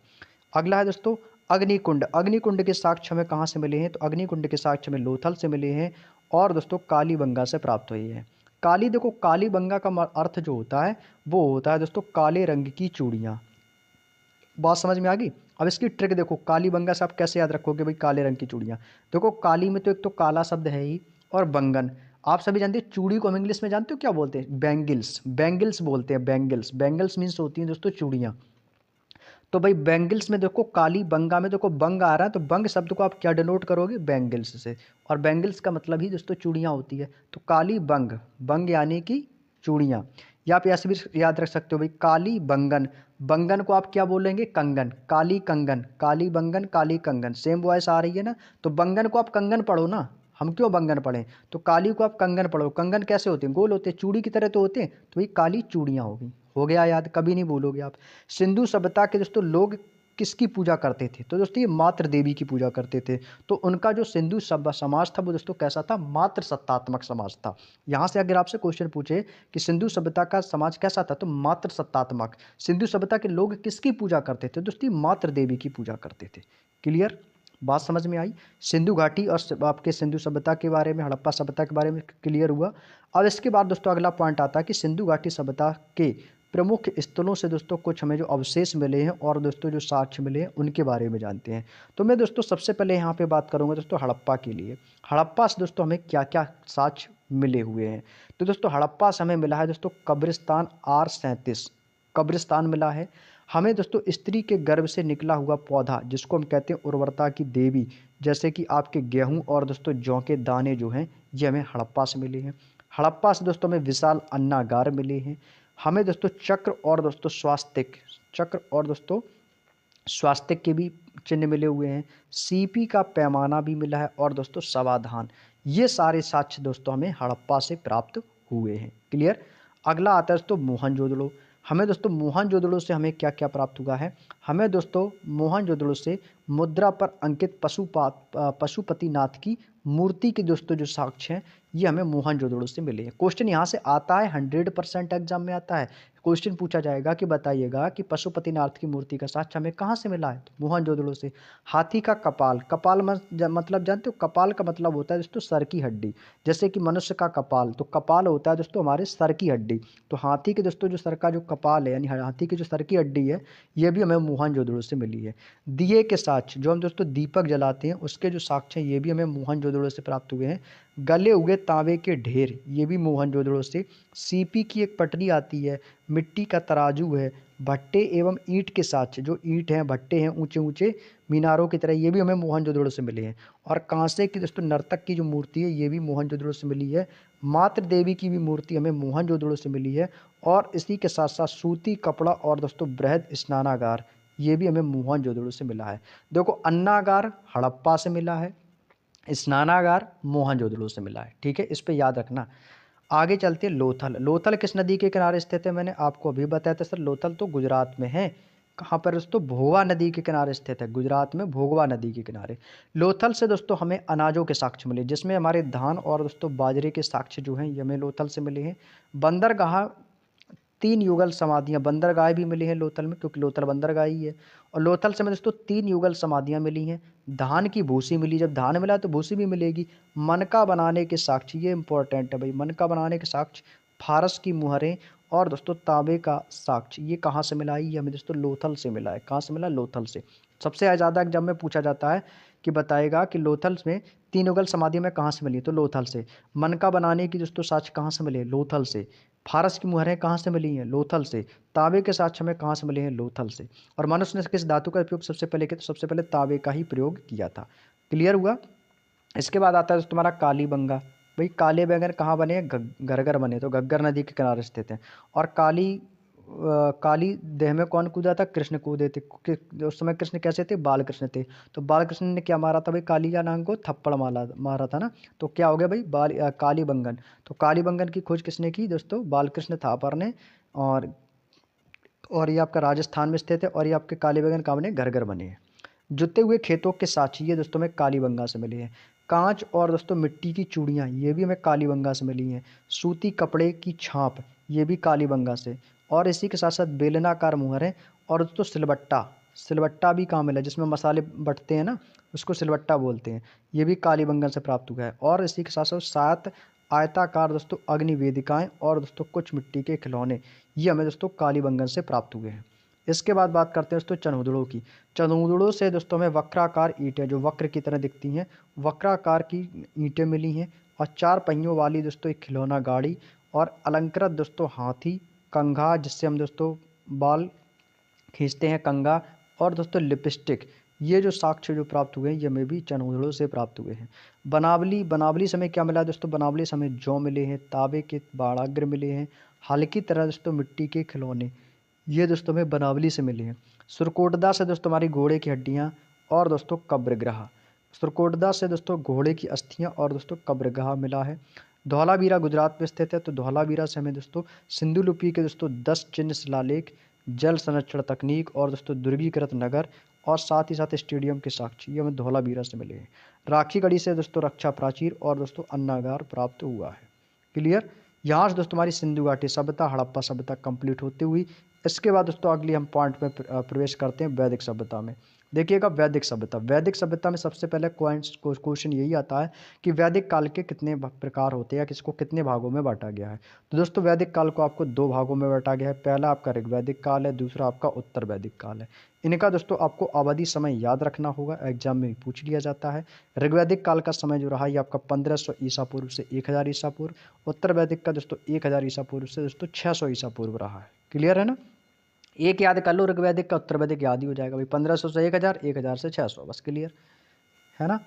अगला है दोस्तों अग्निकुंड। अग्निकुंड के साक्ष्य हमें कहाँ से मिले हैं, तो अग्निकुंड के साक्ष्य हमें लोथल से मिले हैं और दोस्तों कालीबंगा से प्राप्त हुए हैं। काली, देखो कालीबंगा का अर्थ जो होता है वो होता है दोस्तों काले रंग की चूड़ियाँ। बात समझ में आ गई। अब इसकी ट्रिक देखो, कालीबंगा से आप कैसे याद रखोगे भाई काले रंग की चूड़ियाँ। देखो काली में तो एक तो काला शब्द है ही, और बंगन आप सभी जानते हैं। चूड़ी को हम इंग्लिश में जानते हो क्या बोलते हैं, बैंगल्स। बैंगल्स बोलते हैं, बैंगल्स। बैंगल्स मीन्स होती हैं दोस्तों चूड़ियाँ। तो भाई बैंगल्स में देखो काली बंगा में देखो बंग आ रहा है, तो बंग शब्द को आप क्या डिनोट करोगे, बैंगल्स से। और बैंगल्स का मतलब ही दोस्तों चूड़ियाँ होती है। तो काली बंग, बंग यानी कि चूड़ियाँ। या आप ऐसे भी याद रख सकते हो भाई काली बंगन। बंगन को आप क्या बोलेंगे, कंगन। काली कंगन, काली बंगन, काली कंगन, सेम वॉइस आ रही है ना। तो बंगन को आप कंगन पढ़ो ना, हम क्यों बंगन पढ़ें। तो काली को आप कंगन पढ़ो। कंगन कैसे होते हैं, गोल होते हैं, चूड़ी की तरह तो होते हैं। तो भाई काली चूड़ियाँ होगी। हो गया याद, कभी नहीं भूलोगे आप। सिंधु सभ्यता के दोस्तों लोग किसकी पूजा करते थे, तो दोस्तों ये मातृ देवी की पूजा करते थे। तो उनका जो सिंधु सभ्य समाज था वो दोस्तों कैसा था, मातृ सत्तात्मक समाज था। यहाँ से अगर आपसे क्वेश्चन पूछे कि सिंधु सभ्यता का समाज कैसा था, तो मातृ सत्तात्मक। सिंधु सभ्यता के लोग किसकी पूजा करते थे, दोस्तों मातृ देवी की पूजा करते थे। क्लियर, बात समझ में आई। सिंधु घाटी और आपके सिंधु सभ्यता के बारे में, हड़प्पा सभ्यता के बारे में क्लियर हुआ। अब इसके बाद दोस्तों अगला पॉइंट आता है कि सिंधु घाटी सभ्यता के प्रमुख स्थलों से दोस्तों कुछ हमें जो अवशेष मिले हैं और दोस्तों जो साक्ष्य मिले हैं उनके बारे में जानते हैं। तो मैं दोस्तों सबसे पहले यहाँ पे बात करूँगा दोस्तों हड़प्पा के लिए। हड़प्पा से दोस्तों हमें क्या क्या साक्ष्य मिले हुए हैं, तो दोस्तों हड़प्पा से हमें मिला है दोस्तों कब्रिस्तान R37, कब्रिस्तान मिला है हमें दोस्तों। स्त्री के गर्भ से निकला हुआ पौधा जिसको हम कहते हैं उर्वरता की देवी, जैसे कि आपके गेहूं और दोस्तों जौ के दाने जो हैं ये हमें हड़प्पा से मिले हैं। हड़प्पा से दोस्तों हमें विशाल अन्नागार मिले हैं। हमें दोस्तों चक्र और दोस्तों स्वास्तिक, चक्र और दोस्तों स्वास्तिक के भी चिन्ह मिले हुए हैं। सीपी का पैमाना भी मिला है और दोस्तों समाधान। ये सारे साक्ष्य दोस्तों हमें हड़प्पा से प्राप्त हुए हैं। क्लियर। अगला आता है दोस्तों मोहनजोदड़ो। हमें दोस्तों मोहनजोदड़ो से हमें क्या क्या प्राप्त हुआ है, हमें दोस्तों मोहनजोदड़ो से मुद्रा पर अंकित पशुपतिनाथ की मूर्ति के दोस्तों जो साक्ष्य हैं ये हमें मोहनजोदड़ो से मिले हैं। क्वेश्चन यहाँ से आता है, 100% एग्जाम में आता है। क्वेश्चन पूछा जाएगा कि बताइएगा कि पशुपतिनाथ की मूर्ति का साक्ष्य हमें कहाँ से मिला है, तो मोहनजोदड़ो से। हाथी का कपाल, कपाल मतलब जानते हो, कपाल का मतलब होता है दोस्तों सर की हड्डी। जैसे कि मनुष्य का कपाल, तो कपाल होता है दोस्तों हमारे सर की हड्डी। तो हाथी के दोस्तों जो सर का जो कपाल है यानी हाथी की जो सर की हड्डी है ये भी हमें मोहनजोदड़ो से मिली है। दिए के साक्ष्य, जो हम दोस्तों दीपक जलाते हैं उसके जो साक्ष्य हैं ये भी हमें मोहनजोदड़ो से प्राप्त हुए हैं। गले हुए तांबे के ढेर ये भी मोहनजोदड़ो से। सीपी की एक पटरी आती है, मिट्टी का तराजू है, भट्टे एवं ईंट के साक्ष्य, जो ईंट हैं भट्टे हैं ऊंचे ऊंचे मीनारों की तरह, ये भी हमें मोहनजोदड़ो से मिले हैं। और कांसे की दोस्तों नर्तक की जो मूर्ति है ये भी मोहनजोदड़ो से मिली है। मातृ देवी की भी मूर्ति हमें मोहनजोदड़ो से मिली है। और इसी के साथ साथ सूती कपड़ा और दोस्तों बृहद स्नानागार ये भी हमें मोहनजोदड़ो से मिला है। देखो अन्नागार हड़प्पा से मिला है, स्नानागार मोहनजोदड़ो से मिला है। ठीक है, इस पे याद रखना। आगे चलते हैं लोथल। लोथल किस नदी के किनारे स्थित है, मैंने आपको अभी बताया था सर। लोथल तो गुजरात में है। कहाँ पर दोस्तों, भोगवा नदी के किनारे स्थित है, गुजरात में भोगवा नदी के किनारे। लोथल से दोस्तों हमें अनाजों के साक्ष्य मिले जिसमें हमारे धान और दोस्तों बाजरे के साक्ष्य जो हैं ये हमें लोथल से मिले हैं। बंदरगाह 3 युगल समाधियाँ, बंदरगाह भी मिली हैं लोथल में क्योंकि लोथल बंदरगाह ही है। और लोथल से हमें दोस्तों 3 युगल समाधियाँ मिली हैं। धान की भूसी मिली, जब धान मिला तो भूसी भी मिलेगी। मनका बनाने के साक्ष्य, ये इंपॉर्टेंट है भाई, मनका बनाने के साक्ष्य, फारस की मुहरें और दोस्तों तांबे का साक्ष्य, ये कहाँ से मिला है, ये हमें दोस्तों लोथल से मिला है। कहाँ से मिला, लोथल से। सबसे ज़्यादा एग्जाम में पूछा जाता है कि बताएगा कि लोथल में 3 युगल समाधि में कहाँ से मिली, तो लोथल से। मनका बनाने की दोस्तों साक्ष्य कहाँ से मिले, लोथल से। फारस की मुहरें कहाँ से मिली हैं, लोथल से। तांबे के साक्ष्य हमें कहाँ से मिले हैं, लोथल से। और मनुष्य ने किस धातु का उपयोग सबसे पहले किया, तो सबसे पहले तांबे का ही प्रयोग किया था। क्लियर हुआ। इसके बाद आता है तुम्हारा कालीबंगा। भाई काले बैंगन कहाँ बने हैं, घग्गर बने, तो घग्गर नदी के किनारे स्थित हैं। और काली काली देह में कौन कूदा था? कृष्ण कूदे थे। उस समय कृष्ण कैसे थे? बाल कृष्ण थे। तो बाल कृष्ण ने क्या मारा था भाई? कालिया नाग को थप्पड़ मारा था ना। तो क्या हो गया भाई? कालीबंगन। तो कालीबंगन की खोज किसने की दोस्तों? बालकृष्ण थापर ने। और ये आपका राजस्थान में स्थित है। और ये आपके कालीबंगन काम ने घर घर बने हैं। जुते हुए खेतों के साक्षी ये दोस्तों में कालीबंगा से मिले हैं। कांच और दोस्तों मिट्टी की चूड़ियाँ ये भी हमें कालीबंगा से मिली हैं। सूती कपड़े की छाप ये भी कालीबंगा से। और इसी के साथ साथ बेलनाकार मुहर है। और दोस्तों सिलबट्टा भी कहाँ मिला? जिसमें मसाले बटते हैं ना, उसको सिलबट्टा बोलते हैं। ये भी कालीबंगन से प्राप्त हुआ है। और इसी के साथ साथ 7 आयताकार दोस्तों अग्नि वेदिकाएँ और दोस्तों कुछ मिट्टी के खिलौने ये हमें दोस्तों कालीबंगन से प्राप्त हुए हैं। इसके बाद बात करते हैं दोस्तों चनहुदड़ों की। चनहुदड़ों से दोस्तों हमें वक्राकार ईंटें जो वक्र की तरह दिखती हैं, वक्राकार की ईंटें मिली हैं। और 4 पहियों वाली दोस्तों एक खिलौना गाड़ी और अलंकृत दोस्तों हाथी, कंघा जिससे हम दोस्तों बाल खींचते हैं, कंघा और दोस्तों लिपस्टिक ये जो साक्ष्य जो प्राप्त हुए हैं ये हमें भी चनहुदड़ों से प्राप्त हुए हैं। बनावली से हमें क्या मिला दोस्तों? बनावली से हमें जौ मिले हैं, तांबे के बाड़ाग्र मिले हैं, हल की तरह दोस्तों मिट्टी के खिलौने ये दोस्तों हमें बनावली से मिले हैं। सुरकोटदा से दोस्तों हमारी घोड़े की हड्डियाँ और दोस्तों कब्रगाह। सुरकोटदा से दोस्तों घोड़े की अस्थियाँ और दोस्तों कब्रगाह मिला है। धौलावीरा गुजरात में स्थित है। तो धौलावीरा से हमें दोस्तों सिंधु लिपि के दोस्तों 10 चिन्ह शिलालेख, जल संरक्षण तकनीक और दोस्तों दुर्गीकृत नगर और साथ ही साथ स्टेडियम के साक्ष्य ये हमें धौलावीरा से मिले हैं। राखी गढ़ी से दोस्तों रक्षा प्राचीर और दोस्तों अन्नागार प्राप्त हुआ है। क्लियर? यहाँ से दोस्तों हमारी सिंधु घाटी सभ्यता, हड़प्पा सभ्यता कंप्लीट होती हुई। इसके बाद दोस्तों अगली हम पॉइंट में प्रवेश करते हैं वैदिक सभ्यता में। देखिएगा वैदिक सभ्यता में सबसे पहले क्वेश्चन यही आता है कि वैदिक काल के कितने प्रकार होते हैं या किसको कितने भागों में बांटा गया है। तो दोस्तों वैदिक काल को आपको 2 भागों में बांटा गया है। पहला आपका ऋग्वैदिक काल है, दूसरा आपका उत्तर वैदिक काल है। इनका दोस्तों आपको अवधि समय याद रखना होगा, एग्जाम में पूछ लिया जाता है। ऋग्वैदिक काल का समय जो रहा ये आपका 1500 ईसा पूर्व से 1000 ईसा पूर्व। उत्तर वैदिक का दोस्तों 1000 ईसा पूर्व से दोस्तों 600 ईसा पूर्व रहा है। क्लियर है ना? एक याद कर लो ऋग्वैदिक का, उत्तर वैदिक याद ही हो जाएगा भाई। 1500 से 1000, 1000 से 600, बस क्लियर है ना।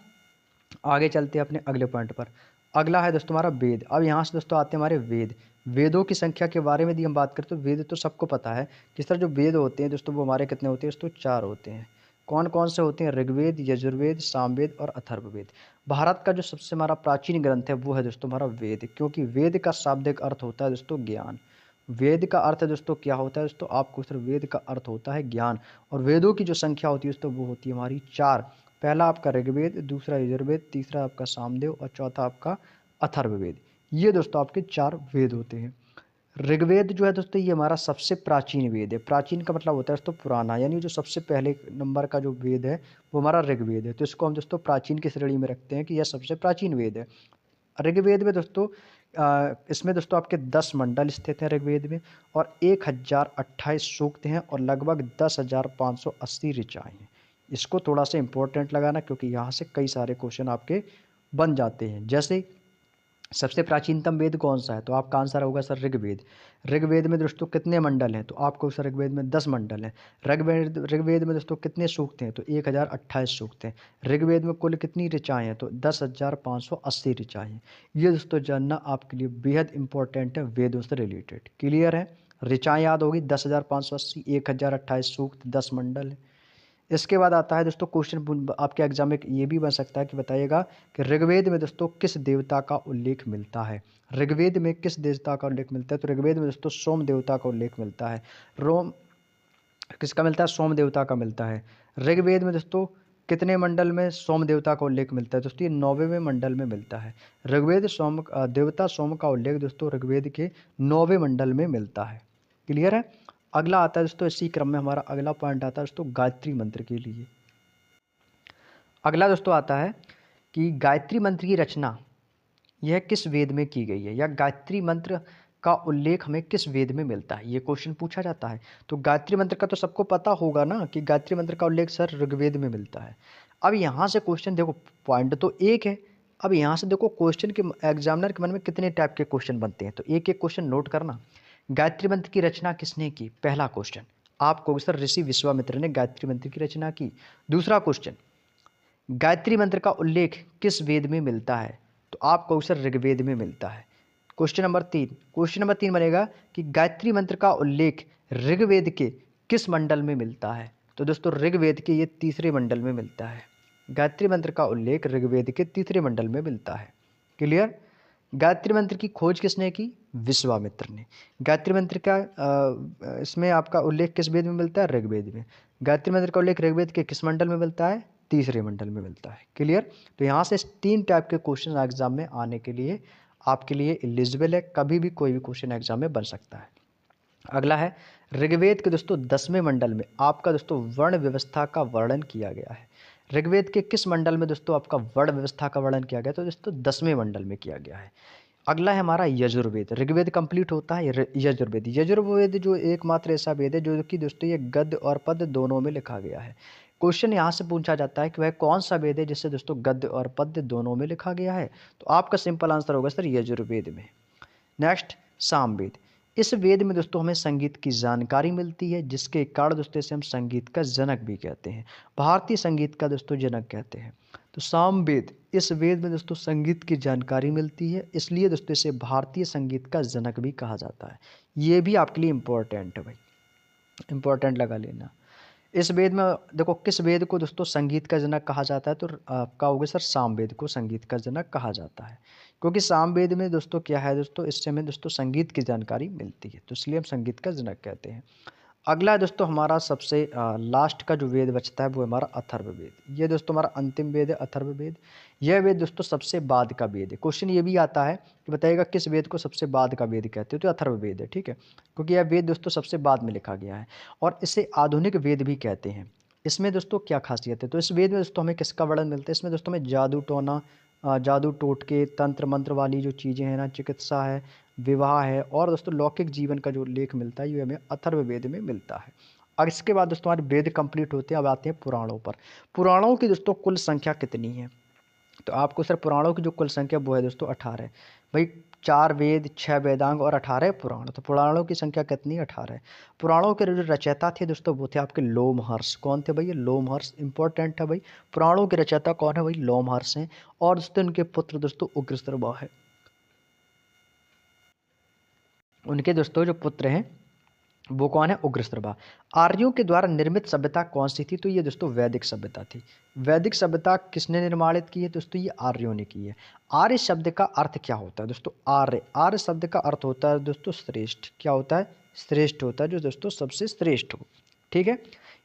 आगे चलते हैं अपने अगले पॉइंट पर। अगला है दोस्तों हमारा वेद। अब यहाँ से दोस्तों आते हैं हमारे वेद। वेदों की संख्या के बारे में यदि हम बात करें तो वेद तो सबको पता है। किस तरह जो वेद होते हैं दोस्तों वो हमारे कितने होते हैं दोस्तों? 4 होते हैं। कौन कौन से होते हैं? ऋग्वेद, यजुर्वेद, सामवेद और अथर्ववेद। भारत का जो सबसे हमारा प्राचीन ग्रंथ है वो है दोस्तों हमारा वेद, क्योंकि वेद का शाब्दिक अर्थ होता है दोस्तों ज्ञान। वेद का अर्थ दोस्तों क्या होता है दोस्तों? आपको सिर्फ वेद का अर्थ होता है ज्ञान। और वेदों की जो संख्या होती है दोस्तों वो होती है हमारी 4। पहला आपका ऋग्वेद, दूसरा यजुर्वेद, तीसरा आपका सामदेव और चौथा आपका अथर्ववेद। ये दोस्तों आपके 4 वेद होते हैं। ऋग्वेद जो है दोस्तों ये हमारा सबसे प्राचीन वेद है। प्राचीन का मतलब होता है दोस्तों पुराना, यानी जो सबसे पहले नंबर का जो वेद है वो हमारा ऋग्वेद है। तो इसको हम दोस्तों प्राचीन की श्रेणी में रखते हैं कि यह सबसे प्राचीन वेद है। ऋग्वेद में दोस्तों इसमें दोस्तों आपके 10 मंडल स्थित हैं ऋग्वेद में। और 1028 सूक्त हैं और लगभग 10,580 ऋचाएँ हैं। इसको थोड़ा सा इंपॉर्टेंट लगाना, क्योंकि यहाँ से कई सारे क्वेश्चन आपके बन जाते हैं। जैसे सबसे प्राचीनतम वेद कौन सा है? तो आपका आंसर होगा सर ऋग्वेद। ऋग्वेद में दोस्तों कितने मंडल हैं? तो आपको सर ऋग्वेद में 10 मंडल हैं। ऋग्वेद में दोस्तों कितने सूक्त हैं? तो 1028 सूक्त हैं। ऋग्वेद में कुल कितनी ऋचाएँ हैं? तो 10,580 ऋचाएँ हैं। ये दोस्तों जानना आपके लिए बेहद इंपॉर्टेंट है वेदों से रिलेटेड। क्लियर है? ऋचाएँ याद होगी 10,580, 1028 सूक्त, 10 मंडल है। इसके बाद आता है दोस्तों क्वेश्चन आपके एग्जाम में ये भी बन सकता है कि बताइएगा कि ऋग्वेद में दोस्तों किस देवता का उल्लेख मिलता है। ऋग्वेद में किस देवता का उल्लेख मिलता है? तो ऋग्वेद में दोस्तों सोम देवता का उल्लेख मिलता है। रोम किसका मिलता है? सोम देवता का मिलता है। ऋग्वेद में दोस्तों कितने मंडल में सोम देवता का उल्लेख मिलता है? दोस्तों ये 9वें मंडल में मिलता है। ऋग्वेद देवता सोम का उल्लेख दोस्तों ऋग्वेद के 9वें मंडल में मिलता है। क्लियर है? अगला आता है दोस्तों इसी क्रम में हमारा अगला पॉइंट आता है दोस्तों गायत्री मंत्र के लिए। अगला दोस्तों आता है कि गायत्री मंत्र की रचना यह किस वेद में की गई है, या गायत्री मंत्र का उल्लेख हमें किस वेद में मिलता है, ये क्वेश्चन पूछा जाता है। तो गायत्री मंत्र का तो सबको पता होगा ना कि गायत्री मंत्र का उल्लेख सर ऋग्वेद में मिलता है। अब यहाँ से क्वेश्चन देखो, पॉइंट तो एक है। अब यहाँ से देखो क्वेश्चन के एग्जामिनर के मन में कितने टाइप के क्वेश्चन बनते हैं, तो एक एक क्वेश्चन नोट करना। गायत्री मंत्र की रचना किसने की? पहला क्वेश्चन आपको सर ऋषि विश्वामित्र ने गायत्री मंत्र की रचना की। दूसरा क्वेश्चन गायत्री मंत्र का उल्लेख किस वेद में मिलता है? तो आपको सर ऋग्वेद में मिलता है। क्वेश्चन नंबर 3 बनेगा कि गायत्री मंत्र का उल्लेख ऋग्वेद के किस मंडल में मिलता है? तो दोस्तों ऋग्वेद के ये तीसरे मंडल में मिलता है। गायत्री मंत्र का उल्लेख ऋग्वेद के तीसरे मंडल में मिलता है। क्लियर? गायत्री मंत्र की खोज किसने की? विश्वामित्र ने। गायत्री मंत्र का इसमें आपका उल्लेख किस वेद में मिलता है? ऋग्वेद में। गायत्री मंत्र का उल्लेख ऋग्वेद के किस मंडल में मिलता है? तीसरे मंडल में मिलता है। क्लियर? तो यहाँ से 3 टाइप के क्वेश्चन एग्जाम में आने के लिए आपके लिए एलिजिबल है, कभी भी कोई भी क्वेश्चन एग्जाम में बन सकता है। अगला है ऋग्वेद के दोस्तों 10वें मंडल में आपका दोस्तों वर्ण व्यवस्था का वर्णन किया गया है। ऋग्वेद के किस मंडल में दोस्तों आपका वर्ण व्यवस्था का वर्णन किया गया? तो दोस्तों 10वें मंडल में किया गया है। अगला है हमारा यजुर्वेद। ऋग्वेद कंप्लीट होता है यजुर्वेद। यजुर्वेद जो एकमात्र ऐसा वेद है जो कि दोस्तों ये गद्य और पद्य दोनों में लिखा गया है। क्वेश्चन यहाँ से पूछा जाता है कि वह कौन सा वेद है जिससे दोस्तों गद्य और पद्य दोनों में लिखा गया है? तो आपका सिंपल आंसर होगा सर यजुर्वेद में। नेक्स्ट सामवेद। इस वेद में दोस्तों हमें संगीत की जानकारी मिलती है, जिसके कारण दोस्तों इसे हम संगीत का जनक भी कहते हैं, भारतीय संगीत का दोस्तों जनक कहते हैं। तो सामवेद, इस वेद में दोस्तों संगीत की जानकारी मिलती है, इसलिए दोस्तों इसे भारतीय संगीत का जनक भी कहा जाता है। ये भी आपके लिए इम्पोर्टेंट है भाई, इम्पोर्टेंट लगा लेना। इस वेद में देखो किस वेद को दोस्तों संगीत का जनक कहा जाता है? तो आप कहोगे सर सामवेद को संगीत का जनक कहा जाता है, क्योंकि सामवेद में दोस्तों क्या है दोस्तों, इससे हमें दोस्तों संगीत की जानकारी मिलती है, तो इसलिए हम संगीत का जनक कहते हैं। अगला है दोस्तों हमारा सबसे लास्ट का जो वेद बचता है वो है हमारा अथर्ववेद। ये दोस्तों हमारा अंतिम वेद है अथर्ववेद। यह वेद दोस्तों सबसे बाद का वेद है। क्वेश्चन ये भी आता है कि बताइएगा किस वेद को सबसे बाद का वेद कहते हो? तो अथर्ववेद है, ठीक है, क्योंकि यह वेद दोस्तों सबसे बाद में लिखा गया है और इसे आधुनिक वेद भी कहते हैं। इसमें दोस्तों क्या खासियत है? तो इस वेद में दोस्तों हमें किसका वर्णन मिलता है? इसमें दोस्तों हमें जादू टोना, जादू टोटके, तंत्र मंत्र वाली जो चीज़ें हैं ना, चिकित्सा है, विवाह है और दोस्तों लौकिक जीवन का जो लेख मिलता है ये हमें अथर्ववेद में मिलता है। और इसके बाद दोस्तों हमारे वेद कंप्लीट होते हैं, अब आते हैं पुराणों पर। पुराणों की दोस्तों कुल संख्या कितनी है? तो आपको सर पुराणों की जो कुल संख्या वो है दोस्तों 18। भाई 4 वेद, 6 वेदांग और 18 पुराण। तो पुराणों की संख्या कितनी है? 18। पुराणों के जो रचयिता थे दोस्तों वो थे आपके लोमहर्ष। कौन थे भाई? लोमहर्ष इंपॉर्टेंट है भाई। पुराणों के रचयिता कौन है भाई? लोमहर्ष हैं। और दोस्तों इनके पुत्र दोस्तों उग्रश्रवा है। उनके दोस्तों जो पुत्र हैं वो कौन है? उग्रश्रवा। आर्यों के द्वारा निर्मित सभ्यता कौन सी थी? तो ये दोस्तों वैदिक सभ्यता थी। वैदिक सभ्यता किसने निर्माणित की है? दोस्तों ये आर्यों ने की है। आर्य शब्द का अर्थ क्या होता है दोस्तों? आर्य, आर्य शब्द का अर्थ होता है दोस्तों श्रेष्ठ। क्या होता है? श्रेष्ठ होता है, जो दोस्तों सबसे श्रेष्ठ हो। ठीक है,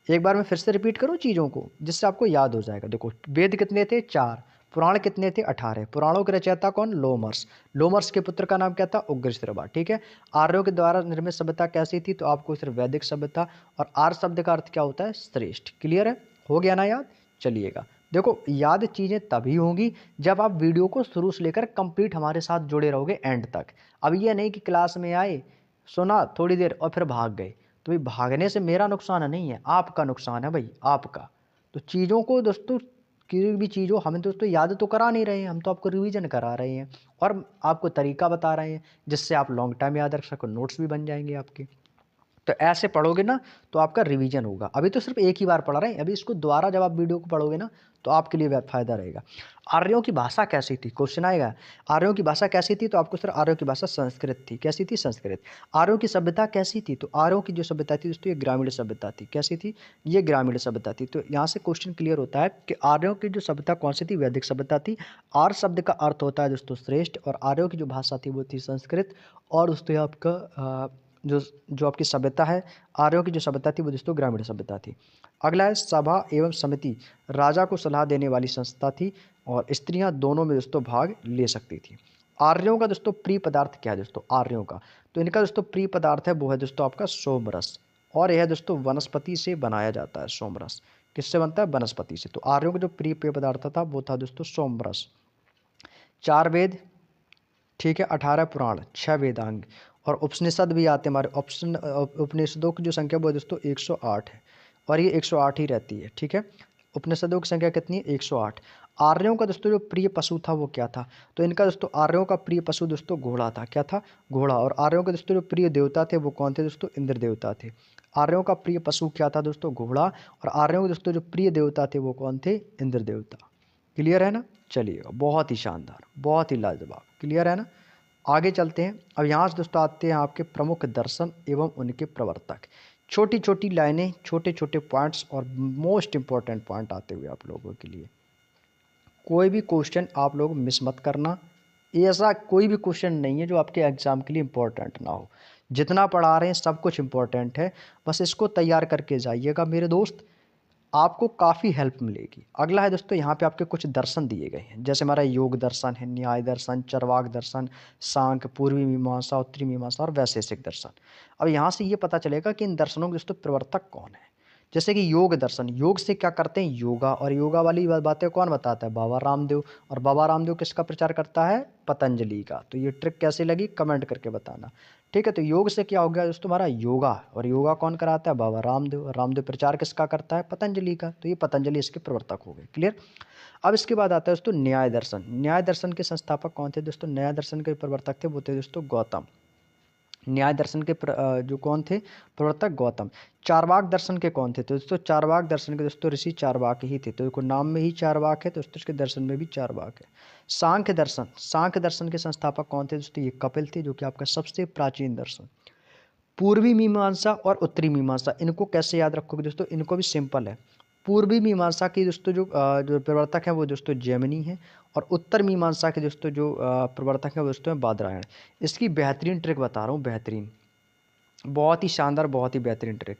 एक बार मैं फिर से रिपीट करूँ चीज़ों को जिससे आपको याद हो जाएगा। देखो वेद कितने थे? 4। पुराण कितने थे? 18। पुराणों के रचयिता कौन? लोमहर्ष। लोमहर्ष के पुत्र का नाम क्या था? उग्रश्रवा। ठीक है, आर्यों के द्वारा निर्मित सभ्यता कैसी थी? तो आपको सिर्फ वैदिक सभ्यता। और आर्य शब्द का अर्थ क्या होता है? श्रेष्ठ। क्लियर है? हो गया ना याद? चलिएगा, देखो याद चीज़ें तभी होंगी जब आप वीडियो को शुरू से लेकर कंप्लीट हमारे साथ जुड़े रहोगे एंड तक। अब ये नहीं कि क्लास में आए, सुना थोड़ी देर और फिर भाग गए। तो भाई भागने से मेरा नुकसान नहीं है, आपका नुकसान है भाई, आपका। तो चीज़ों को दोस्तों, किसी भी चीज़ हो हमें दोस्तों याद तो करा नहीं रहे हैं, हम तो आपको रिवीजन करा रहे हैं और आपको तरीका बता रहे हैं जिससे आप लॉन्ग टाइम याद रख सको, नोट्स भी बन जाएंगे आपके। तो ऐसे पढ़ोगे ना तो आपका रिवीजन होगा। अभी तो सिर्फ एक ही बार पढ़ रहे हैं, अभी इसको दोबारा जब आप वीडियो को पढ़ोगे ना तो आपके लिए फ़ायदा रहेगा। आर्यों की भाषा कैसी थी? क्वेश्चन आएगा, आर्यों की भाषा कैसी थी? तो आपको सर आर्यों की भाषा संस्कृत थी। कैसी थी? संस्कृत। आर्यों की सभ्यता कैसी थी? तो आर्यों की जो सभ्यता थी दोस्तों ये ग्रामीण सभ्यता थी। कैसी थी? ये ग्रामीण सभ्यता थी। तो यहाँ से क्वेश्चन क्लियर होता है कि आर्यों की जो सभ्यता कौन सी थी? वैदिक सभ्यता थी। आर्य शब्द का अर्थ होता है दोस्तों श्रेष्ठ, और आर्यों की जो भाषा थी वो थी संस्कृत। और दोस्तों आपका जो आपकी सभ्यता है, आर्यों की जो सभ्यता थी वो दोस्तों ग्रामीण सभ्यता थी। अगला है सभा एवं समिति। राजा को सलाह देने वाली संस्था थी और स्त्रियां दोनों में दोस्तों भाग ले सकती थी। आर्यों का दोस्तों प्रिय पदार्थ क्या है दोस्तों? आर्यों का, तो इनका दोस्तों प्रिय पदार्थ है वो है दोस्तों आपका सोमरस, और यह दोस्तों वनस्पति से बनाया जाता है। सोमरस किससे बनता है? वनस्पति से। तो आर्यों का जो प्रिय पेय पदार्थ था वो था दोस्तों सोमरस। 4 वेद, ठीक है, 18 पुराण, 6 वेदांग और उपनिषद भी आते हैं हमारे। उपनिषदों की जो संख्या वो दोस्तों 108 है और ये 108 ही रहती है। ठीक है, उपनिषदों की संख्या कितनी है? 108। आर्यों का दोस्तों जो प्रिय पशु था वो क्या था? तो इनका दोस्तों आर्यों का प्रिय पशु दोस्तों घोड़ा था। क्या था? घोड़ा। और आर्यों के दोस्तों जो प्रिय देवता थे वो कौन थे दोस्तों? इंद्र देवता थे। आर्यों का प्रिय पशु क्या था दोस्तों? घोड़ा। और आर्यों के दोस्तों जो प्रिय देवता थे वो कौन थे? इंद्र देवता। क्लियर है ना? चलिए, बहुत ही शानदार, बहुत ही लाजवाब। क्लियर है ना? आगे चलते हैं। अब यहाँ से दोस्तों आते हैं आपके प्रमुख दर्शन एवं उनके प्रवर्तक। छोटी छोटी लाइनें, छोटे छोटे पॉइंट्स और मोस्ट इंपॉर्टेंट पॉइंट आते हुए आप लोगों के लिए। कोई भी क्वेश्चन आप लोग मिस मत करना। ऐसा कोई भी क्वेश्चन नहीं है जो आपके एग्जाम के लिए इम्पोर्टेंट ना हो। जितना पढ़ा रहे हैं सब कुछ इम्पोर्टेंट है, बस इसको तैयार करके जाइएगा मेरे दोस्त, आपको काफ़ी हेल्प मिलेगी। अगला है दोस्तों, यहाँ पे आपके कुछ दर्शन दिए गए हैं, जैसे हमारा योग दर्शन है, न्याय दर्शन, चरवाक दर्शन, सांख्य, पूर्वी मीमांसा, उत्तरी मीमांसा और वैशेषिक दर्शन। अब यहाँ से ये पता चलेगा कि इन दर्शनों के दोस्तों प्रवर्तक कौन है। जैसे कि योग दर्शन, योग से क्या करते हैं, योगा, और योगा वाली बातें कौन बताता है, बाबा रामदेव। और बाबा रामदेव किसका प्रचार करता है, पतंजलि का। तो ये ट्रिक कैसे लगी कमेंट करके बताना, ठीक है। तो योग से क्या हो गया दोस्तों, हमारा योगा, और योगा कौन कराता है, बाबा रामदेव। और रामदेव प्रचार किसका करता है, पतंजलि का। तो ये पतंजलि इसके प्रवर्तक हो गए, क्लियर। अब इसके बाद आता है दोस्तों न्याय दर्शन। न्याय दर्शन के संस्थापक कौन थे दोस्तों, न्याय दर्शन के प्रवर्तक थे वो थे दोस्तों गौतम। न्याय दर्शन के जो कौन थे, प्रवर्तक गौतम। चारवाक दर्शन के कौन थे, तो दोस्तों चारवाक दर्शन के दोस्तों ऋषि चारवाक ही थे। तो देखो नाम में ही चारवाक है, तो दोस्तों इसके दर्शन में भी चारवाक है। सांख्य दर्शन, सांख्य दर्शन के संस्थापक कौन थे दोस्तों, ये कपिल थे, जो कि आपका सबसे प्राचीन दर्शन। पूर्वी मीमांसा और उत्तरी मीमांसा, इनको कैसे याद रखोगे दोस्तों, इनको भी सिंपल है। पूर्वी मीमांसा की दोस्तों जो प्रवर्तक है वो दोस्तों जैमिनी है, और उत्तर मीमांसा के दोस्तों जो प्रवर्तक है वो दोस्तों बादरायण। इसकी बेहतरीन ट्रिक बता रहा हूँ, बेहतरीन, बहुत ही शानदार, बहुत ही बेहतरीन ट्रिक।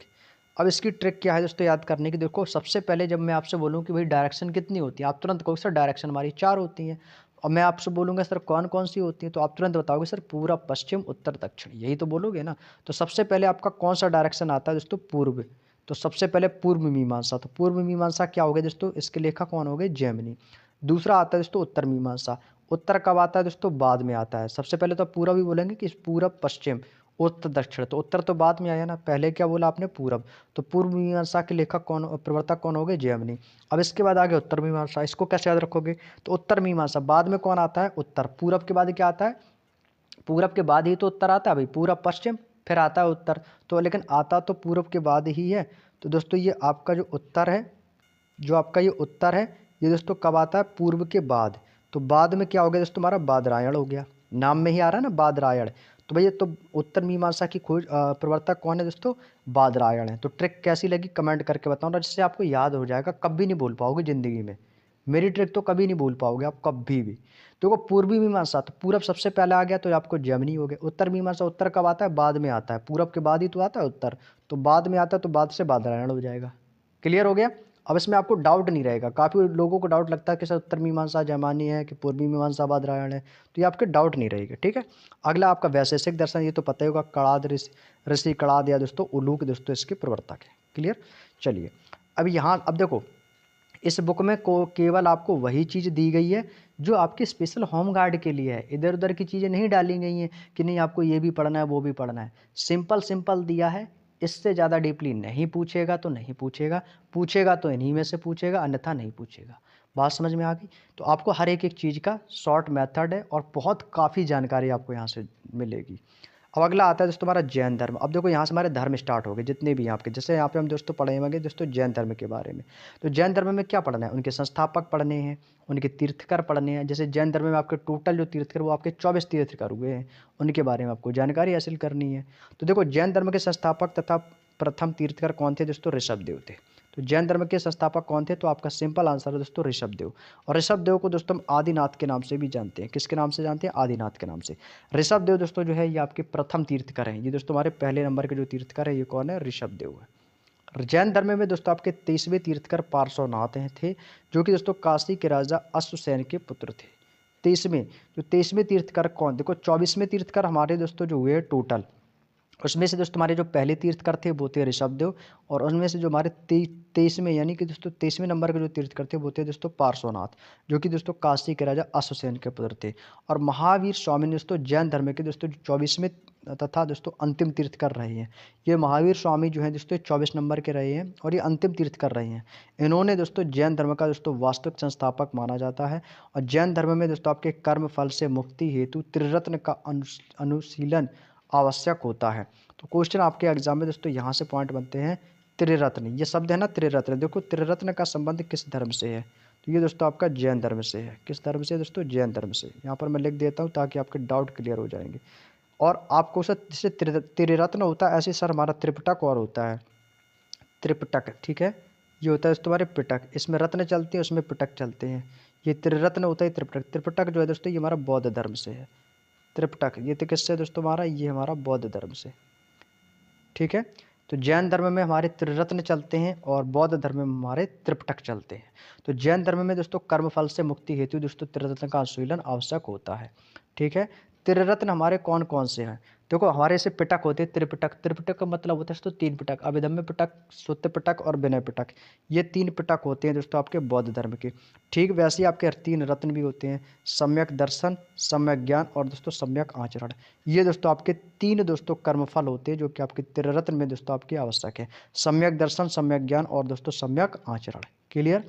अब इसकी ट्रिक क्या है दोस्तों याद करने की, देखो सबसे पहले जब मैं आपसे बोलूँ कि भाई डायरेक्शन कितनी होती है, आप तुरंत कहोगे सर डायरेक्शन हमारी 4 होती हैं। और मैं आपसे बोलूँगा सर कौन कौन सी होती है, तो आप तुरंत बताओगे सर पूर्व, पश्चिम, उत्तर, दक्षिण, यही तो बोलोगे ना। तो सबसे पहले आपका कौन सा डायरेक्शन आता है दोस्तों, पूर्व। तो सबसे पहले पूर्व मीमांसा, तो पूर्व मीमांसा क्या हो गया दोस्तों, इसके लेखक कौन हो गए, जैमिनी। दूसरा आता है दोस्तों उत्तर मीमांसा। उत्तर कब आता है दोस्तों, बाद में आता है। सबसे पहले तो पूर्व भी बोलेंगे कि पूर्व, पश्चिम, उत्तर, दक्षिण। तो उत्तर तो बाद में आया ना, पहले क्या बोला आपने, पूर्व। तो पूर्व मीमांसा के लेखक कौन, प्रवर्तक कौन हो गए, जैमिनी। अब इसके बाद आगे उत्तर मीमांसा, इसको कैसे याद रखोगे, तो उत्तर मीमांसा बाद में कौन आता है, उत्तर। पूर्व के बाद क्या आता है, पूर्व के बाद ही तो उत्तर आता है भाई, पूर्व पश्चिम फिर आता है उत्तर। तो लेकिन आता तो पूर्व के बाद ही है। तो दोस्तों ये आपका जो उत्तर है, जो आपका ये उत्तर है, ये दोस्तों कब आता है, पूर्व के बाद। तो बाद में क्या हो गया दोस्तों, हमारा बादरायण हो गया। नाम में ही आ रहा है ना बादरायण। तो भैया तो उत्तर मीमांसा की खोज प्रवर्तक कौन है दोस्तों, बादरायण है। तो ट्रिक कैसी लगी कमेंट करके बताओ ना, जिससे आपको याद हो जाएगा, कभी नहीं भूल पाओगे ज़िंदगी में। मेरी ट्रिक तो कभी नहीं भूल पाओगे आप, कभी भी। देखो पूर्वी मीमांसा, तो पूरब सबसे पहले आ गया तो आपको जैमिनी हो गया। उत्तर मीमांसा, उत्तर कब आता है, बाद में आता है। पूरब के बाद ही तो आता है उत्तर, तो बाद में आता है, तो बाद से बादरायण हो जाएगा। क्लियर हो गया। अब इसमें आपको डाउट नहीं रहेगा। काफ़ी लोगों को डाउट लगता है कि सर उत्तर मीमांसा जैमिनी है कि पूर्वी मीमांसा बादरायण है, तो ये आपके डाउट नहीं रहेगा, ठीक है। अगला आपका वैशेषिक दर्शन, ये तो पता ही होगा, कड़ाद ऋषि कड़ाद या दोस्तों उलूक दोस्तों इसके प्रवर्तक है, क्लियर। चलिए अब यहाँ, अब देखो इस बुक में को केवल आपको वही चीज़ दी गई है जो आपके स्पेशल होम गार्ड के लिए है। इधर उधर की चीज़ें नहीं डाली गई हैं कि नहीं आपको ये भी पढ़ना है वो भी पढ़ना है। सिंपल सिंपल दिया है, इससे ज़्यादा डीपली नहीं पूछेगा तो नहीं पूछेगा, पूछेगा तो इन्हीं में से पूछेगा, अन्यथा नहीं पूछेगा। बात समझ में आ गई। तो आपको हर एक एक चीज़ का शॉर्ट मेथड है और बहुत काफ़ी जानकारी आपको यहाँ से मिलेगी। अब अगला आता है दोस्तों हमारा जैन धर्म। अब देखो यहाँ से हमारे धर्म स्टार्ट हो गए जितने भी यहाँ के, जैसे यहाँ पे हम दोस्तों पढ़ेंगे दोस्तों जैन धर्म के बारे में। तो जैन धर्म में क्या पढ़ना है, उनके संस्थापक पढ़ने हैं, उनके तीर्थकर पढ़ने हैं। जैसे जैन धर्म में आपके टोटल जो तीर्थकर वो आपके 24 तीर्थकर हुए हैं, उनके बारे में आपको जानकारी हासिल करनी है। तो देखो जैन धर्म के संस्थापक तथा प्रथम तीर्थकर कौन थे दोस्तों, ऋषभदेव थे। तो जैन धर्म के संस्थापक कौन थे, तो आपका सिंपल आंसर है दोस्तों ऋषभदेव। और ऋषभदेव को दोस्तों हम आदिनाथ के नाम से भी जानते हैं। किसके नाम से जानते हैं, आदिनाथ के नाम से। ऋषभदेव दोस्तों जो है ये आपके प्रथम तीर्थकर हैं। ये दोस्तों हमारे पहले नंबर के जो तीर्थकर है ये कौन है, ऋषभदेव है। जैन धर्म में दोस्तों आपके 23वें तीर्थकर पार्श्वनाथ थे, जो कि दोस्तों काशी के राजा अश्वसेन के पुत्र थे। 23वें तीर्थकर कौन, देखो 24वें तीर्थकर हमारे दोस्तों जो हुए टोटल, उसमें से दोस्तों हमारे जो पहले तीर्थकर थे वो थे ऋषभदेव, और उनमें से जो हमारे 23वें यानी कि दोस्तों 23वें नंबर के जो तीर्थकर थे वो थे दोस्तों पार्श्वनाथ, जो कि दोस्तों काशी के राजा अश्वसेन के पुत्र थे। और महावीर स्वामी दोस्तों जैन धर्म के दोस्तों 24वें तथा दोस्तों अंतिम तीर्थकर रहे हैं। ये महावीर स्वामी जो है दोस्तों 24 नंबर के रहे हैं और ये अंतिम तीर्थकर रहे हैं। इन्होंने दोस्तों जैन धर्म का दोस्तों वास्तविक संस्थापक माना जाता है। और जैन धर्म में दोस्तों आपके कर्म फल से मुक्ति हेतु त्रिरत्न का अनुशीलन आवश्यक होता है। तो क्वेश्चन आपके एग्जाम में दोस्तों यहाँ से पॉइंट बनते हैं, त्रिरत्न, ये शब्द है ना त्रिरत्न। देखो त्रिरत्न का संबंध किस धर्म से है, तो ये दोस्तों आपका जैन धर्म से है। किस धर्म से दोस्तों? जैन धर्म से। यहाँ पर मैं लिख देता हूँ ताकि आपके डाउट क्लियर हो जाएंगे। और आपको सर जैसे त्रिरत्न होता है, ऐसे सर हमारा त्रिपिटक और होता है, त्रिपिटक, ठीक है। ये होता है दोस्तों हमारे पिटक, इसमें रत्न चलते हैं, उसमें पिटक चलते हैं। ये त्रिरत्न होता है त्रिपिटक। त्रिपिटक जो है दोस्तों ये हमारा बौद्ध धर्म से है। त्रिपिटक ये तो किससे दोस्तों हमारा? ये हमारा बौद्ध धर्म से, ठीक है। तो जैन धर्म में हमारे त्रिरत्न चलते हैं और बौद्ध धर्म में हमारे त्रिपिटक चलते हैं। तो जैन धर्म में दोस्तों कर्मफल से मुक्ति हेतु दोस्तों त्रिरत्न का अनुशीलन आवश्यक होता है, ठीक है। त्रिरत्न हमारे कौन कौन से हैं? देखो हमारे ऐसे पिटक होते हैं त्रिपिटक। त्रिपिटक का मतलब होता है दोस्तों तीन पिटक, अभिधम्य पिटक, सुत्त पिटक और विनय पिटक। ये तीन पिटक होते हैं दोस्तों आपके बौद्ध धर्म के। ठीक वैसे ही आपके तीन रत्न भी होते हैं, सम्यक दर्शन, सम्यक ज्ञान और दोस्तों सम्यक आचरण। ये दोस्तों आपके तीन दोस्तों कर्मफल होते हैं जो कि आपके त्रिरत्न में दोस्तों आपके आवश्यक है। सम्यक दर्शन, सम्यक ज्ञान और दोस्तों सम्यक आचरण। क्लियर?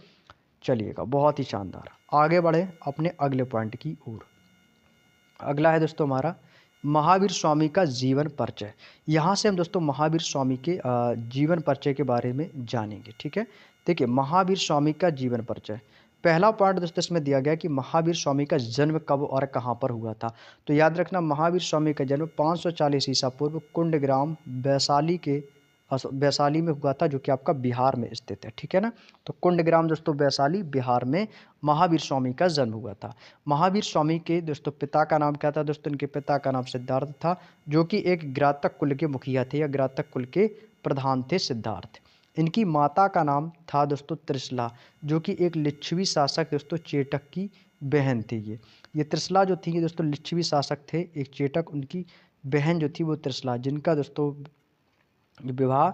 चलिएगा, बहुत ही शानदार। आगे बढ़े अपने अगले पॉइंट की ओर। अगला है दोस्तों हमारा महावीर स्वामी का जीवन परिचय। यहाँ से हम दोस्तों महावीर स्वामी के जीवन परिचय के बारे में जानेंगे, ठीक है। देखिए महावीर स्वामी का जीवन परिचय, पहला पॉइंट दोस्तों इसमें दिया गया कि महावीर स्वामी का जन्म कब और कहाँ पर हुआ था। तो याद रखना महावीर स्वामी का जन्म 540 ईसा पूर्व कुंडग्राम वैशाली में हुआ था, जो कि आपका बिहार में स्थित है, ठीक है ना। तो कुंडग्राम दोस्तों वैशाली बिहार में महावीर स्वामी का जन्म हुआ था। महावीर स्वामी के दोस्तों पिता का नाम क्या था? दोस्तों इनके पिता का नाम सिद्धार्थ था, जो कि एक ग्रातक कुल के मुखिया थे या ग्रातक कुल के प्रधान थे सिद्धार्थ। इनकी माता का नाम था दोस्तों त्रिशला, जो कि एक लिच्छवी शासक दोस्तों चेटक की बहन थी। ये त्रिशला जो थी ये दोस्तों लिच्छवी शासक थे, एक चेटक, उनकी बहन जो थी वो त्रिशला, जिनका दोस्तों विवाह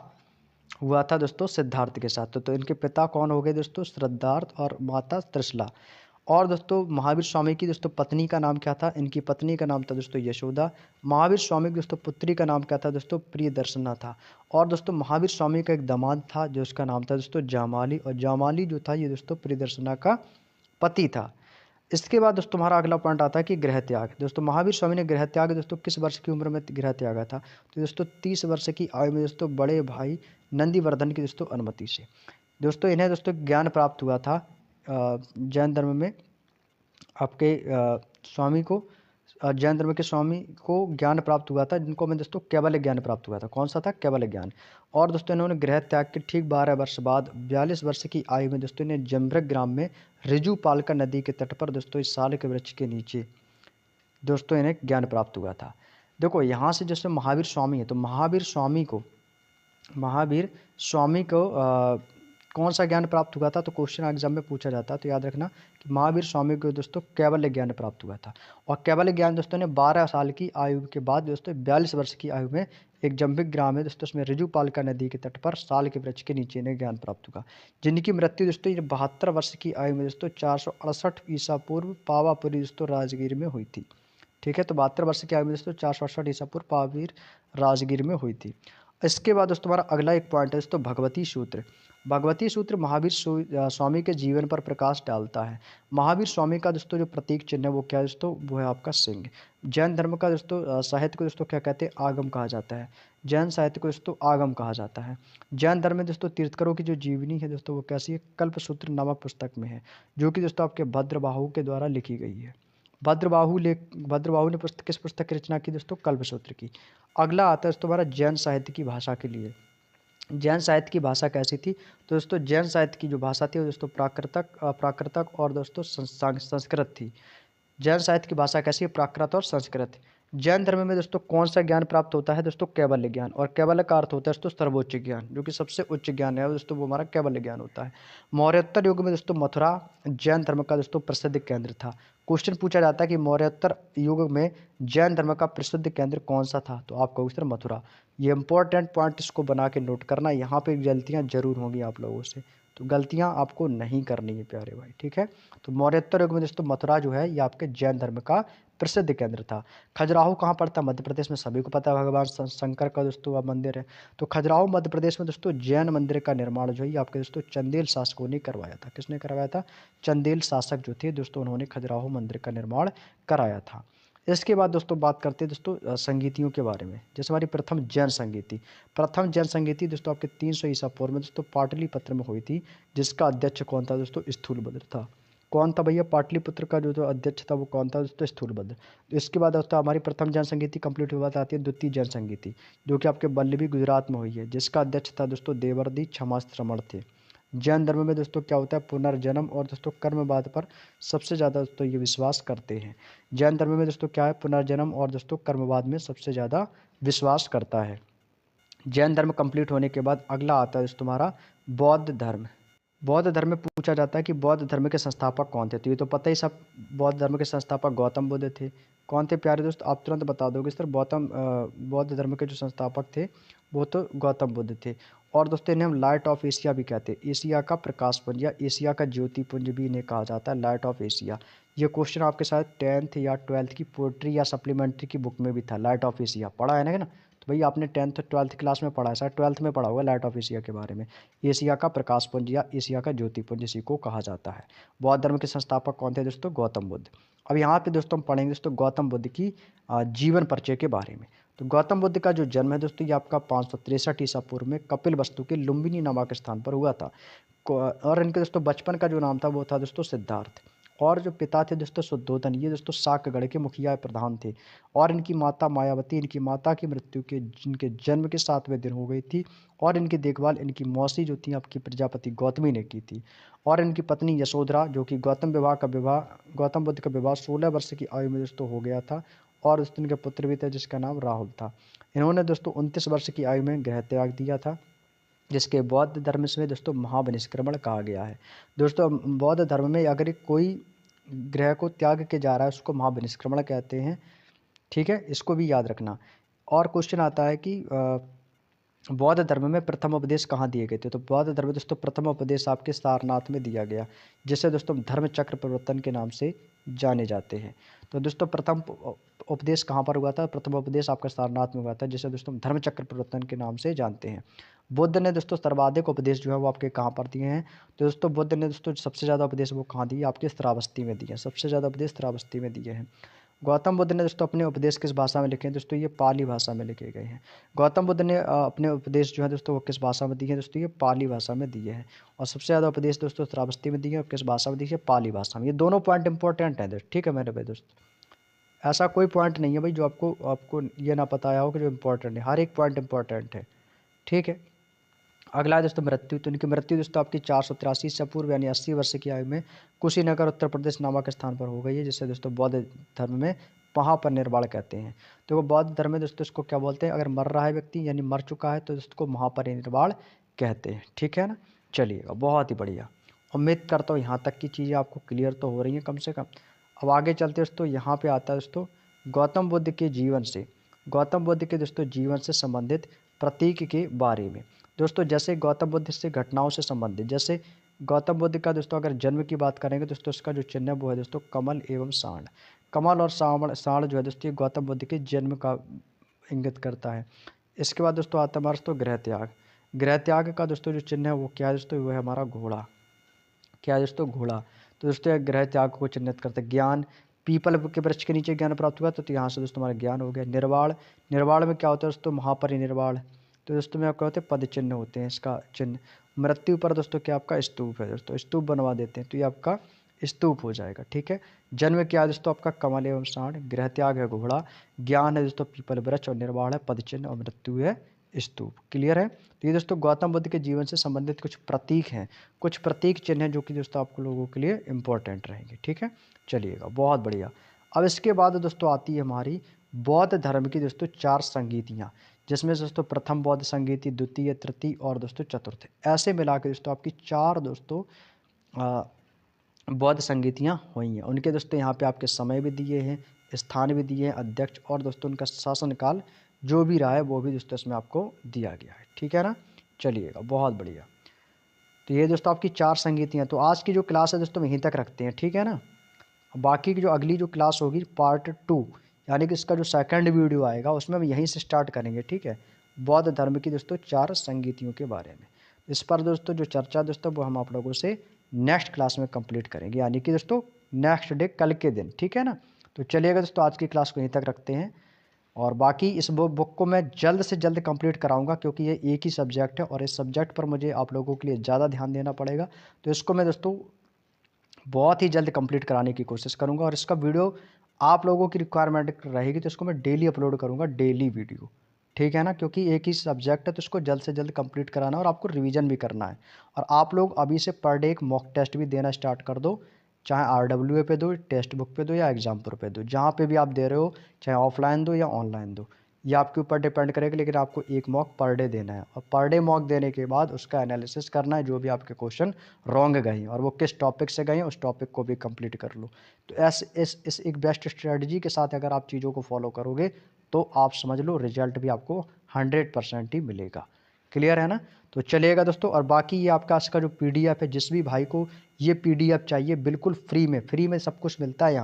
हुआ था दोस्तों सिद्धार्थ के साथ। तो इनके पिता कौन हो गए दोस्तों? सिद्धार्थ और माता त्रिशला। और दोस्तों महावीर स्वामी की दोस्तों पत्नी का नाम क्या था? इनकी पत्नी का नाम था दोस्तों यशोदा। महावीर स्वामी की दोस्तों पुत्री का नाम क्या था दोस्तों? प्रियदर्शना था। और दोस्तों महावीर स्वामी का एक दामाद था जो उसका नाम था दोस्तों जामाली, और जामाली जो था ये दोस्तों प्रियदर्शना का पति था। इसके बाद दोस्तों हमारा अगला पॉइंट आता है कि गृह त्याग। दोस्तों महावीर स्वामी ने गृह त्याग दोस्तों किस वर्ष की उम्र में गृह त्यागा था? तो दोस्तों 30 वर्ष की आयु में दोस्तों बड़े भाई नंदीवर्धन की दोस्तों अनुमति से। दोस्तों इन्हें दोस्तों ज्ञान प्राप्त हुआ था जैन धर्म में आपके स्वामी को, जैन धर्म के स्वामी को ज्ञान प्राप्त हुआ था, जिनको में दोस्तों केवल ज्ञान प्राप्त हुआ था। कौन सा था? केवल ज्ञान। और दोस्तों इन्होंने गृह त्याग के ठीक 12 वर्ष बाद 42 वर्ष की आयु में दोस्तों इन्हें जम्रक ग्राम में रिजुपालका नदी के तट पर दोस्तों इस साल के वृक्ष के नीचे दोस्तों इन्हें ज्ञान प्राप्त हुआ था। देखो यहाँ से जैसे महावीर स्वामी है, तो महावीर स्वामी को कौन सा ज्ञान प्राप्त हुआ था? तो क्वेश्चन एग्जाम में पूछा जाता है, तो याद रखना कि महावीर स्वामी को दोस्तों केवल ज्ञान प्राप्त हुआ था। और केवल ज्ञान दोस्तों ने 12 साल की आयु के बाद दोस्तों 42 वर्ष की आयु में एक जम्बिक ग्राम है दोस्तों, उसमें रिजुपालका नदी के तट पर साल के वृक्ष के नीचे इन्हें ज्ञान प्राप्त हुआ, जिनकी मृत्यु दोस्तों 72 वर्ष की आयु में दोस्तों 468 ईसा पूर्व पावापुरी दोस्तों राजगीर में हुई थी, ठीक है। तो 72 वर्ष की आयु में दोस्तों 468 ईसा पूर्व पावीर राजगीर में हुई थी। इसके बाद दोस्तों हमारा अगला एक पॉइंट है दोस्तों भगवती सूत्र। भगवती सूत्र महावीर स्वामी के जीवन पर प्रकाश डालता है। महावीर स्वामी का दोस्तों जो प्रतीक चिन्ह है वो क्या है दोस्तों? वो है आपका सिंह। जैन धर्म का दोस्तों साहित्य को दोस्तों क्या कहते हैं? आगम कहा जाता है। जैन साहित्य को दोस्तों आगम कहा जाता है। जैन धर्म में दोस्तों तीर्थकरों की जो जीवनी है दोस्तों वो कैसी है? कल्पसूत्र नामक पुस्तक में है, जो कि दोस्तों आपके भद्रबाहु के द्वारा लिखी गई है। भद्रबाहु ने किस पुस्तक की रचना की दोस्तों? कल्पसूत्र की। अगला आता है दोस्तों हमारा जैन साहित्य की भाषा के लिए। जैन साहित्य की भाषा कैसी थी? तो दोस्तों जैन साहित्य की जो भाषा थी वो दोस्तों प्राकृतक और दोस्तों संस्कृत थी। जैन साहित्य की भाषा कैसी है? प्राकृत और संस्कृत। जैन धर्म में दोस्तों कौन सा ज्ञान प्राप्त होता है दोस्तों? कैवल्य ज्ञान। और कैवल्य का अर्थ होता है दोस्तों सर्वोच्च ज्ञान, जो कि सबसे उच्च ज्ञान है दोस्तों वो हमारा कैवल्य ज्ञान होता है। मौर्योत्तर युग में दोस्तों मथुरा जैन धर्म का दोस्तों प्रसिद्ध केंद्र था। क्वेश्चन पूछा जाता है कि मौर्योत्तर युग में जैन धर्म का प्रसिद्ध केंद्र कौन सा था? तो आप कहोगे सर मथुरा। ये इंपॉर्टेंट पॉइंट इसको बना के नोट करना, यहाँ पे गलतियाँ जरूर होंगी आप लोगों से, तो गलतियाँ आपको नहीं करनी है प्यारे भाई, ठीक है। तो मौर्योत्तर युग में दोस्तों मथुरा जो है ये आपके जैन धर्म का प्रसिद्ध केंद्र था। खजुराहो कहाँ पड़ता है? मध्य प्रदेश में, सभी को पता है भगवान शंकर का दोस्तों मंदिर है। तो खजुराहो मध्य प्रदेश में दोस्तों जैन मंदिर का निर्माण जो है आपके दोस्तों चंदेल शासकों ने करवाया था। किसने करवाया था? चंदेल शासक जो थे दोस्तों उन्होंने खजुराहो मंदिर का निर्माण कराया था। इसके बाद दोस्तों बात करते हैं दोस्तों संगीतियों के बारे में। जैसे हमारी प्रथम जैन संगीति, प्रथम जैन संगीति दोस्तों आपके 300 ईसा पूर्व में दोस्तों पाटलिपुत्र में हुई थी, जिसका अध्यक्ष कौन था दोस्तों? स्थूलभद्र था। कौन था भैया? पाटलिपुत्र का जो अध्यक्ष था वो कौन था दोस्तों? स्थूलभद्र। तो इसके बाद दोस्तों हमारी प्रथम जैन संगीति कंप्लीट हुआ आती है द्वितीय जैन संगीति, जो कि आपके वल्लभी गुजरात में हुई है, जिसका अध्यक्ष था दोस्तों देवर्षि क्षमाश्रमण थे। जैन धर्म में दोस्तों क्या होता है? पुनर्जन्म और दोस्तों कर्मवाद पर सबसे ज़्यादा दोस्तों ये विश्वास करते हैं। जैन धर्म में दोस्तों क्या है? पुनर्जन्म और दोस्तों कर्मवाद में सबसे ज़्यादा विश्वास करता है। जैन धर्म कंप्लीट होने के बाद अगला आता है दोस्तों तुम्हारा बौद्ध धर्म। बौद्ध धर्म में पूछा जाता है कि बौद्ध धर्म के संस्थापक कौन थे? तो ये तो पता ही सब, बौद्ध धर्म के संस्थापक गौतम बुद्ध थे। कौन थे प्यारे दोस्त? आप तुरंत बता दोगे सर। बौद्ध धर्म के जो संस्थापक थे वो तो गौतम बुद्ध थे। और दोस्तों इन्हें हम लाइट ऑफ एशिया भी कहते हैं। एशिया का प्रकाशपुंज या एशिया का ज्योतिपुंज भी इन्हें कहा जाता है, लाइट ऑफ एशिया। ये क्वेश्चन आपके साथ 10th या 12th की पोएट्री या सप्लीमेंट्री की बुक में भी था, लाइट ऑफ एशिया पढ़ा है ना? तो भैया आपने 10th 12th क्लास में पढ़ा है, शायद 12th में पढ़ा होगा लाइट ऑफ एशिया के बारे में। एशिया का प्रकाशपुंज या एशिया का ज्योतिपुंज इसी को कहा जाता है। बौद्ध धर्म के संस्थापक कौन थे दोस्तों? गौतम बुद्ध। अब यहाँ पे दोस्तों हम पढ़ेंगे दोस्तों गौतम बुद्ध की जीवन परिचय के बारे में। तो गौतम बुद्ध का जो जन्म है दोस्तों ये आपका 563 ईसा पूर्व में कपिल वस्तु के लुम्बिनी नामक स्थान पर हुआ था। और इनके दोस्तों बचपन का जो नाम था वो था दोस्तों सिद्धार्थ। और जो पिता थे दोस्तों शुद्धोधन, ये दोस्तों साकगढ़ के मुखिया प्रधान थे। और इनकी माता मायावती, इनकी माता की मृत्यु के जिनके जन्म के 7वें दिन हो गई थी। और इनकी देखभाल इनकी मौसी जो थी आपकी प्रजापति गौतमी ने की थी। और इनकी पत्नी यशोधरा, जो कि गौतम बुद्ध का विवाह 16 वर्ष की आयु में दोस्तों हो गया था। और दोस्तों इनके पुत्र भी थे जिसका नाम राहुल था। इन्होंने दोस्तों 29 वर्ष की आयु में गृह त्याग दिया था, जिसके बौद्ध धर्म से दोस्तों महाबनिष्क्रमण कहा गया है। दोस्तों बौद्ध धर्म में अगर कोई ग्रह को त्याग के जा रहा है उसको महाबनिष्क्रमण कहते हैं, ठीक है, इसको भी याद रखना। और क्वेश्चन आता है कि बौद्ध धर्म में प्रथम उपदेश कहाँ दिए गए थे? तो बौद्ध धर्म में दोस्तों प्रथम उपदेश आपके सारनाथ में दिया गया, जिसे दोस्तों धर्म चक्र प्रवर्तन के नाम से जाने जाते हैं। तो दोस्तों प्रथम उपदेश कहाँ पर हुआ था? प्रथम उपदेश आपका सारनाथ में हुआ था, जिसे दोस्तों धर्म चक्र प्रवर्तन के नाम से जानते हैं। बुद्ध ने दोस्तों सर्वाधिक उपदेश जो है वो आपके कहाँ पर दिए हैं? तो दोस्तों बुद्ध ने दोस्तों सबसे ज़्यादा उपदेश वो कहाँ दिए? आपके श्रावस्ती में दिए हैं। सबसे ज़्यादा उपदेश श्रावस्ती में दिए हैं। गौतम बुद्ध ने दोस्तों अपने उपदेश किस भाषा में लिखे हैं? दोस्तों ये पाली भाषा में लिखे गए हैं। गौतम बुद्ध ने अपने उपदेश जो है दोस्तों वो किस भाषा में दिए हैं? दोस्तों ये पाली भाषा में दिए हैं। और सबसे ज़्यादा उपदेश दोस्तों श्रावस्ती में दिए हैं। और किस भाषा में दिए हैं? पाली भाषा में। ये दोनों पॉइंट इंपॉर्टेंट हैं दोस्त, ठीक है मेरे भाई दोस्त। ऐसा कोई पॉइंट नहीं है भाई जो आपको ये ना पता आया हो कि जो इम्पोर्टेंट है, हर एक पॉइंट इंपॉर्टेंट है, ठीक है। अगला है दोस्तों मृत्यु। तो इनकी मृत्यु दोस्तों आपकी 483 ईसा पूर्व यानी 80 वर्ष की आयु में कुशीनगर उत्तर प्रदेश नामक स्थान पर हो गई है, जिसे दोस्तों बौद्ध धर्म में महापरिनिर्वाण कहते हैं। तो वो बौद्ध धर्म में दोस्तों इसको क्या बोलते हैं? अगर मर रहा है व्यक्ति यानी मर चुका है तो इसको महापरिनिर्वाण कहते हैं, ठीक है ना। चलिएगा, बहुत ही बढ़िया। उम्मीद करता हूँ यहाँ तक की चीज़ें आपको क्लियर तो हो रही हैं कम से कम। अब आगे चलते दोस्तों, यहाँ पे आता है दोस्तों गौतम बुद्ध के जीवन से, गौतम बुद्ध के दोस्तों जीवन से संबंधित प्रतीक के बारे में। दोस्तों जैसे गौतम बुद्ध से घटनाओं से संबंधित, जैसे गौतम बुद्ध का दोस्तों अगर जन्म की बात करेंगे दोस्तों इसका जो चिन्ह है वो है दोस्तों कमल एवं सांड। कमल और सांड जो है दोस्तों ये गौतम बुद्ध के जन्म का इंगित करता है। इसके बाद दोस्तों आता है हमारा दोस्तों गृह त्याग। गृह त्याग का दोस्तों जो चिन्ह है वो क्या है दोस्तों? वो है हमारा घोड़ा। क्या है दोस्तों? घोड़ा। तो दोस्तों यह ग्रह त्याग को चिन्हित करते हैं। ज्ञान, पीपल के वृक्ष के नीचे ज्ञान प्राप्त हुआ तो यहाँ से दोस्तों हमारा ज्ञान हो गया। निर्वाण, निर्वाण में क्या होता है दोस्तों? महापरिनिर्वाण। तो दोस्तों में आपका होते हैं पद चिन्ह होते हैं, इसका चिन्ह। मृत्यु पर दोस्तों क्या आपका? स्तूप है दोस्तों, स्तूप बनवा देते हैं तो ये आपका स्तूप हो जाएगा, ठीक है। जन्म क्या है दोस्तों? आपका कमल एवं सांड। गृह त्याग है घोड़ा। ज्ञान है दोस्तों पीपल वृक्ष। और निर्वाण है पद चिन्ह। और मृत्यु है स्तूप। क्लियर है? तो ये दोस्तों गौतम बुद्ध के जीवन से संबंधित कुछ प्रतीक हैं, कुछ प्रतीक चिन्ह हैं जो कि दोस्तों आपको लोगों के लिए इंपॉर्टेंट रहेंगे, ठीक है। चलिएगा, बहुत बढ़िया। अब इसके बाद दोस्तों आती है हमारी बौद्ध धर्म की दोस्तों 4 संगीतियाँ, जिसमें से दोस्तों प्रथम बौद्ध संगीति, द्वितीय, तृतीय और दोस्तों चतुर्थ, ऐसे मिला के दोस्तों आपकी 4 दोस्तों बौद्ध संगीतियाँ हुई हैं। उनके दोस्तों यहाँ पे आपके समय भी दिए हैं, स्थान भी दिए हैं, अध्यक्ष और दोस्तों उनका शासनकाल जो भी रहा है वो भी दोस्तों इसमें आपको दिया गया है, ठीक है ना। चलिएगा, बहुत बढ़िया। तो ये दोस्तों आपकी 4 संगीतियाँ। तो आज की जो क्लास है दोस्तों यहीं तक रखते हैं, ठीक है ना। बाकी की जो अगली जो क्लास होगी पार्ट 2 यानी कि इसका जो सेकंड वीडियो आएगा उसमें हम यहीं से स्टार्ट करेंगे, ठीक है। बौद्ध धर्म की दोस्तों 4 संगीतियों के बारे में। इस पर दोस्तों जो चर्चा दोस्तों वो हम आप लोगों से नेक्स्ट क्लास में कंप्लीट करेंगे, यानी कि दोस्तों नेक्स्ट डे, कल के दिन, ठीक है ना। तो चलिएगा दोस्तों, आज की क्लास को यहीं तक रखते हैं, और बाकी इस बुक को मैं जल्द से जल्द कंप्लीट कराऊंगा, क्योंकि ये एक ही सब्जेक्ट है और इस सब्जेक्ट पर मुझे आप लोगों के लिए ज़्यादा ध्यान देना पड़ेगा। तो इसको मैं दोस्तों बहुत ही जल्द कंप्लीट कराने की कोशिश करूंगा, और इसका वीडियो आप लोगों की रिक्वायरमेंट रहेगी तो इसको मैं डेली अपलोड करूंगा, डेली वीडियो, ठीक है ना, क्योंकि एक ही सब्जेक्ट है तो इसको जल्द से जल्द कंप्लीट कराना है और आपको रिवीजन भी करना है। और आप लोग अभी से पर डे एक मॉक टेस्ट भी देना स्टार्ट कर दो, चाहे RWA पे दो, टेक्स्ट बुक पे दो या एग्जाम्पल पे दो, जहाँ पे भी आप दे रहे हो, चाहे ऑफलाइन दो या ऑनलाइन दो, ये आपके ऊपर डिपेंड करेगा। लेकिन आपको एक मॉक पर डे देना है, और पर डे मॉक देने के बाद उसका एनालिसिस करना है, जो भी आपके क्वेश्चन रॉन्ग गए हैं और वो किस टॉपिक से गए हैं उस टॉपिक को भी कंप्लीट कर लो। तो ऐसे इस एक बेस्ट स्ट्रेटजी के साथ अगर आप चीज़ों को फॉलो करोगे तो आप समझ लो रिजल्ट भी आपको 100% ही मिलेगा। क्लियर है ना? तो चलिएगा दोस्तों, और बाकी ये आपका इसका जो PDF है, जिस भी भाई को ये PDF चाहिए बिल्कुल फ्री में सब कुछ मिलता है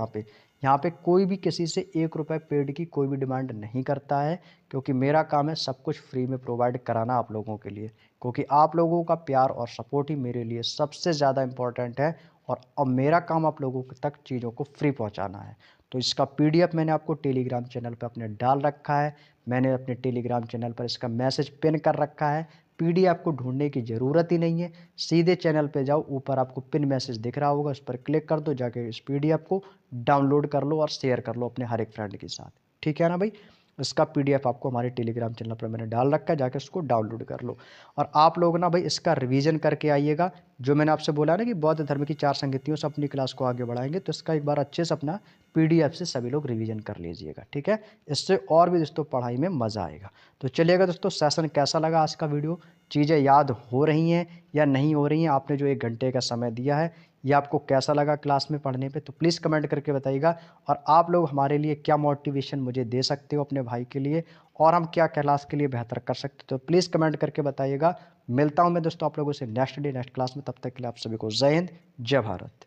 यहाँ पे कोई भी किसी से 1 रुपये पेड की कोई भी डिमांड नहीं करता है, क्योंकि मेरा काम है सब कुछ फ्री में प्रोवाइड कराना आप लोगों के लिए, क्योंकि आप लोगों का प्यार और सपोर्ट ही मेरे लिए सबसे ज़्यादा इम्पोर्टेंट है। और अब मेरा काम आप लोगों तक चीज़ों को फ्री पहुंचाना है। तो इसका PDF मैंने आपको टेलीग्राम चैनल पर अपने डाल रखा है, मैंने अपने टेलीग्राम चैनल पर इसका मैसेज पिन कर रखा है। PDF को ढूंढने की ज़रूरत ही नहीं है, सीधे चैनल पे जाओ, ऊपर आपको पिन मैसेज दिख रहा होगा, उस पर क्लिक कर दो, जाके इस PDF को डाउनलोड कर लो और शेयर कर लो अपने हर एक फ्रेंड के साथ। ठीक है ना भाई? इसका PDF आपको हमारे टेलीग्राम चैनल पर मैंने डाल रखा है, जाके उसको डाउनलोड कर लो। और आप लोग ना भाई इसका रिवीजन करके आइएगा, जो मैंने आपसे बोला ना कि बौद्ध धर्म की 4 संगतियों से अपनी क्लास को आगे बढ़ाएंगे, तो इसका एक बार अच्छे से अपना PDF से सभी लोग रिवीजन कर लीजिएगा, ठीक है? इससे और भी दोस्तों पढ़ाई में मज़ा आएगा। तो चलिएगा दोस्तों, सेशन कैसा लगा आज का वीडियो? चीज़ें याद हो रही हैं या नहीं हो रही हैं? आपने जो 1 घंटे का समय दिया है, ये आपको कैसा लगा क्लास में पढ़ने पे? तो प्लीज़ कमेंट करके बताइएगा। और आप लोग हमारे लिए क्या मोटिवेशन मुझे दे सकते हो अपने भाई के लिए, और हम क्या क्लास के लिए बेहतर कर सकते हो, तो प्लीज़ कमेंट करके बताइएगा। मिलता हूँ मैं दोस्तों आप लोगों से नेक्स्ट क्लास में, तब तक के लिए आप सभी को जय हिंद, जय भारत।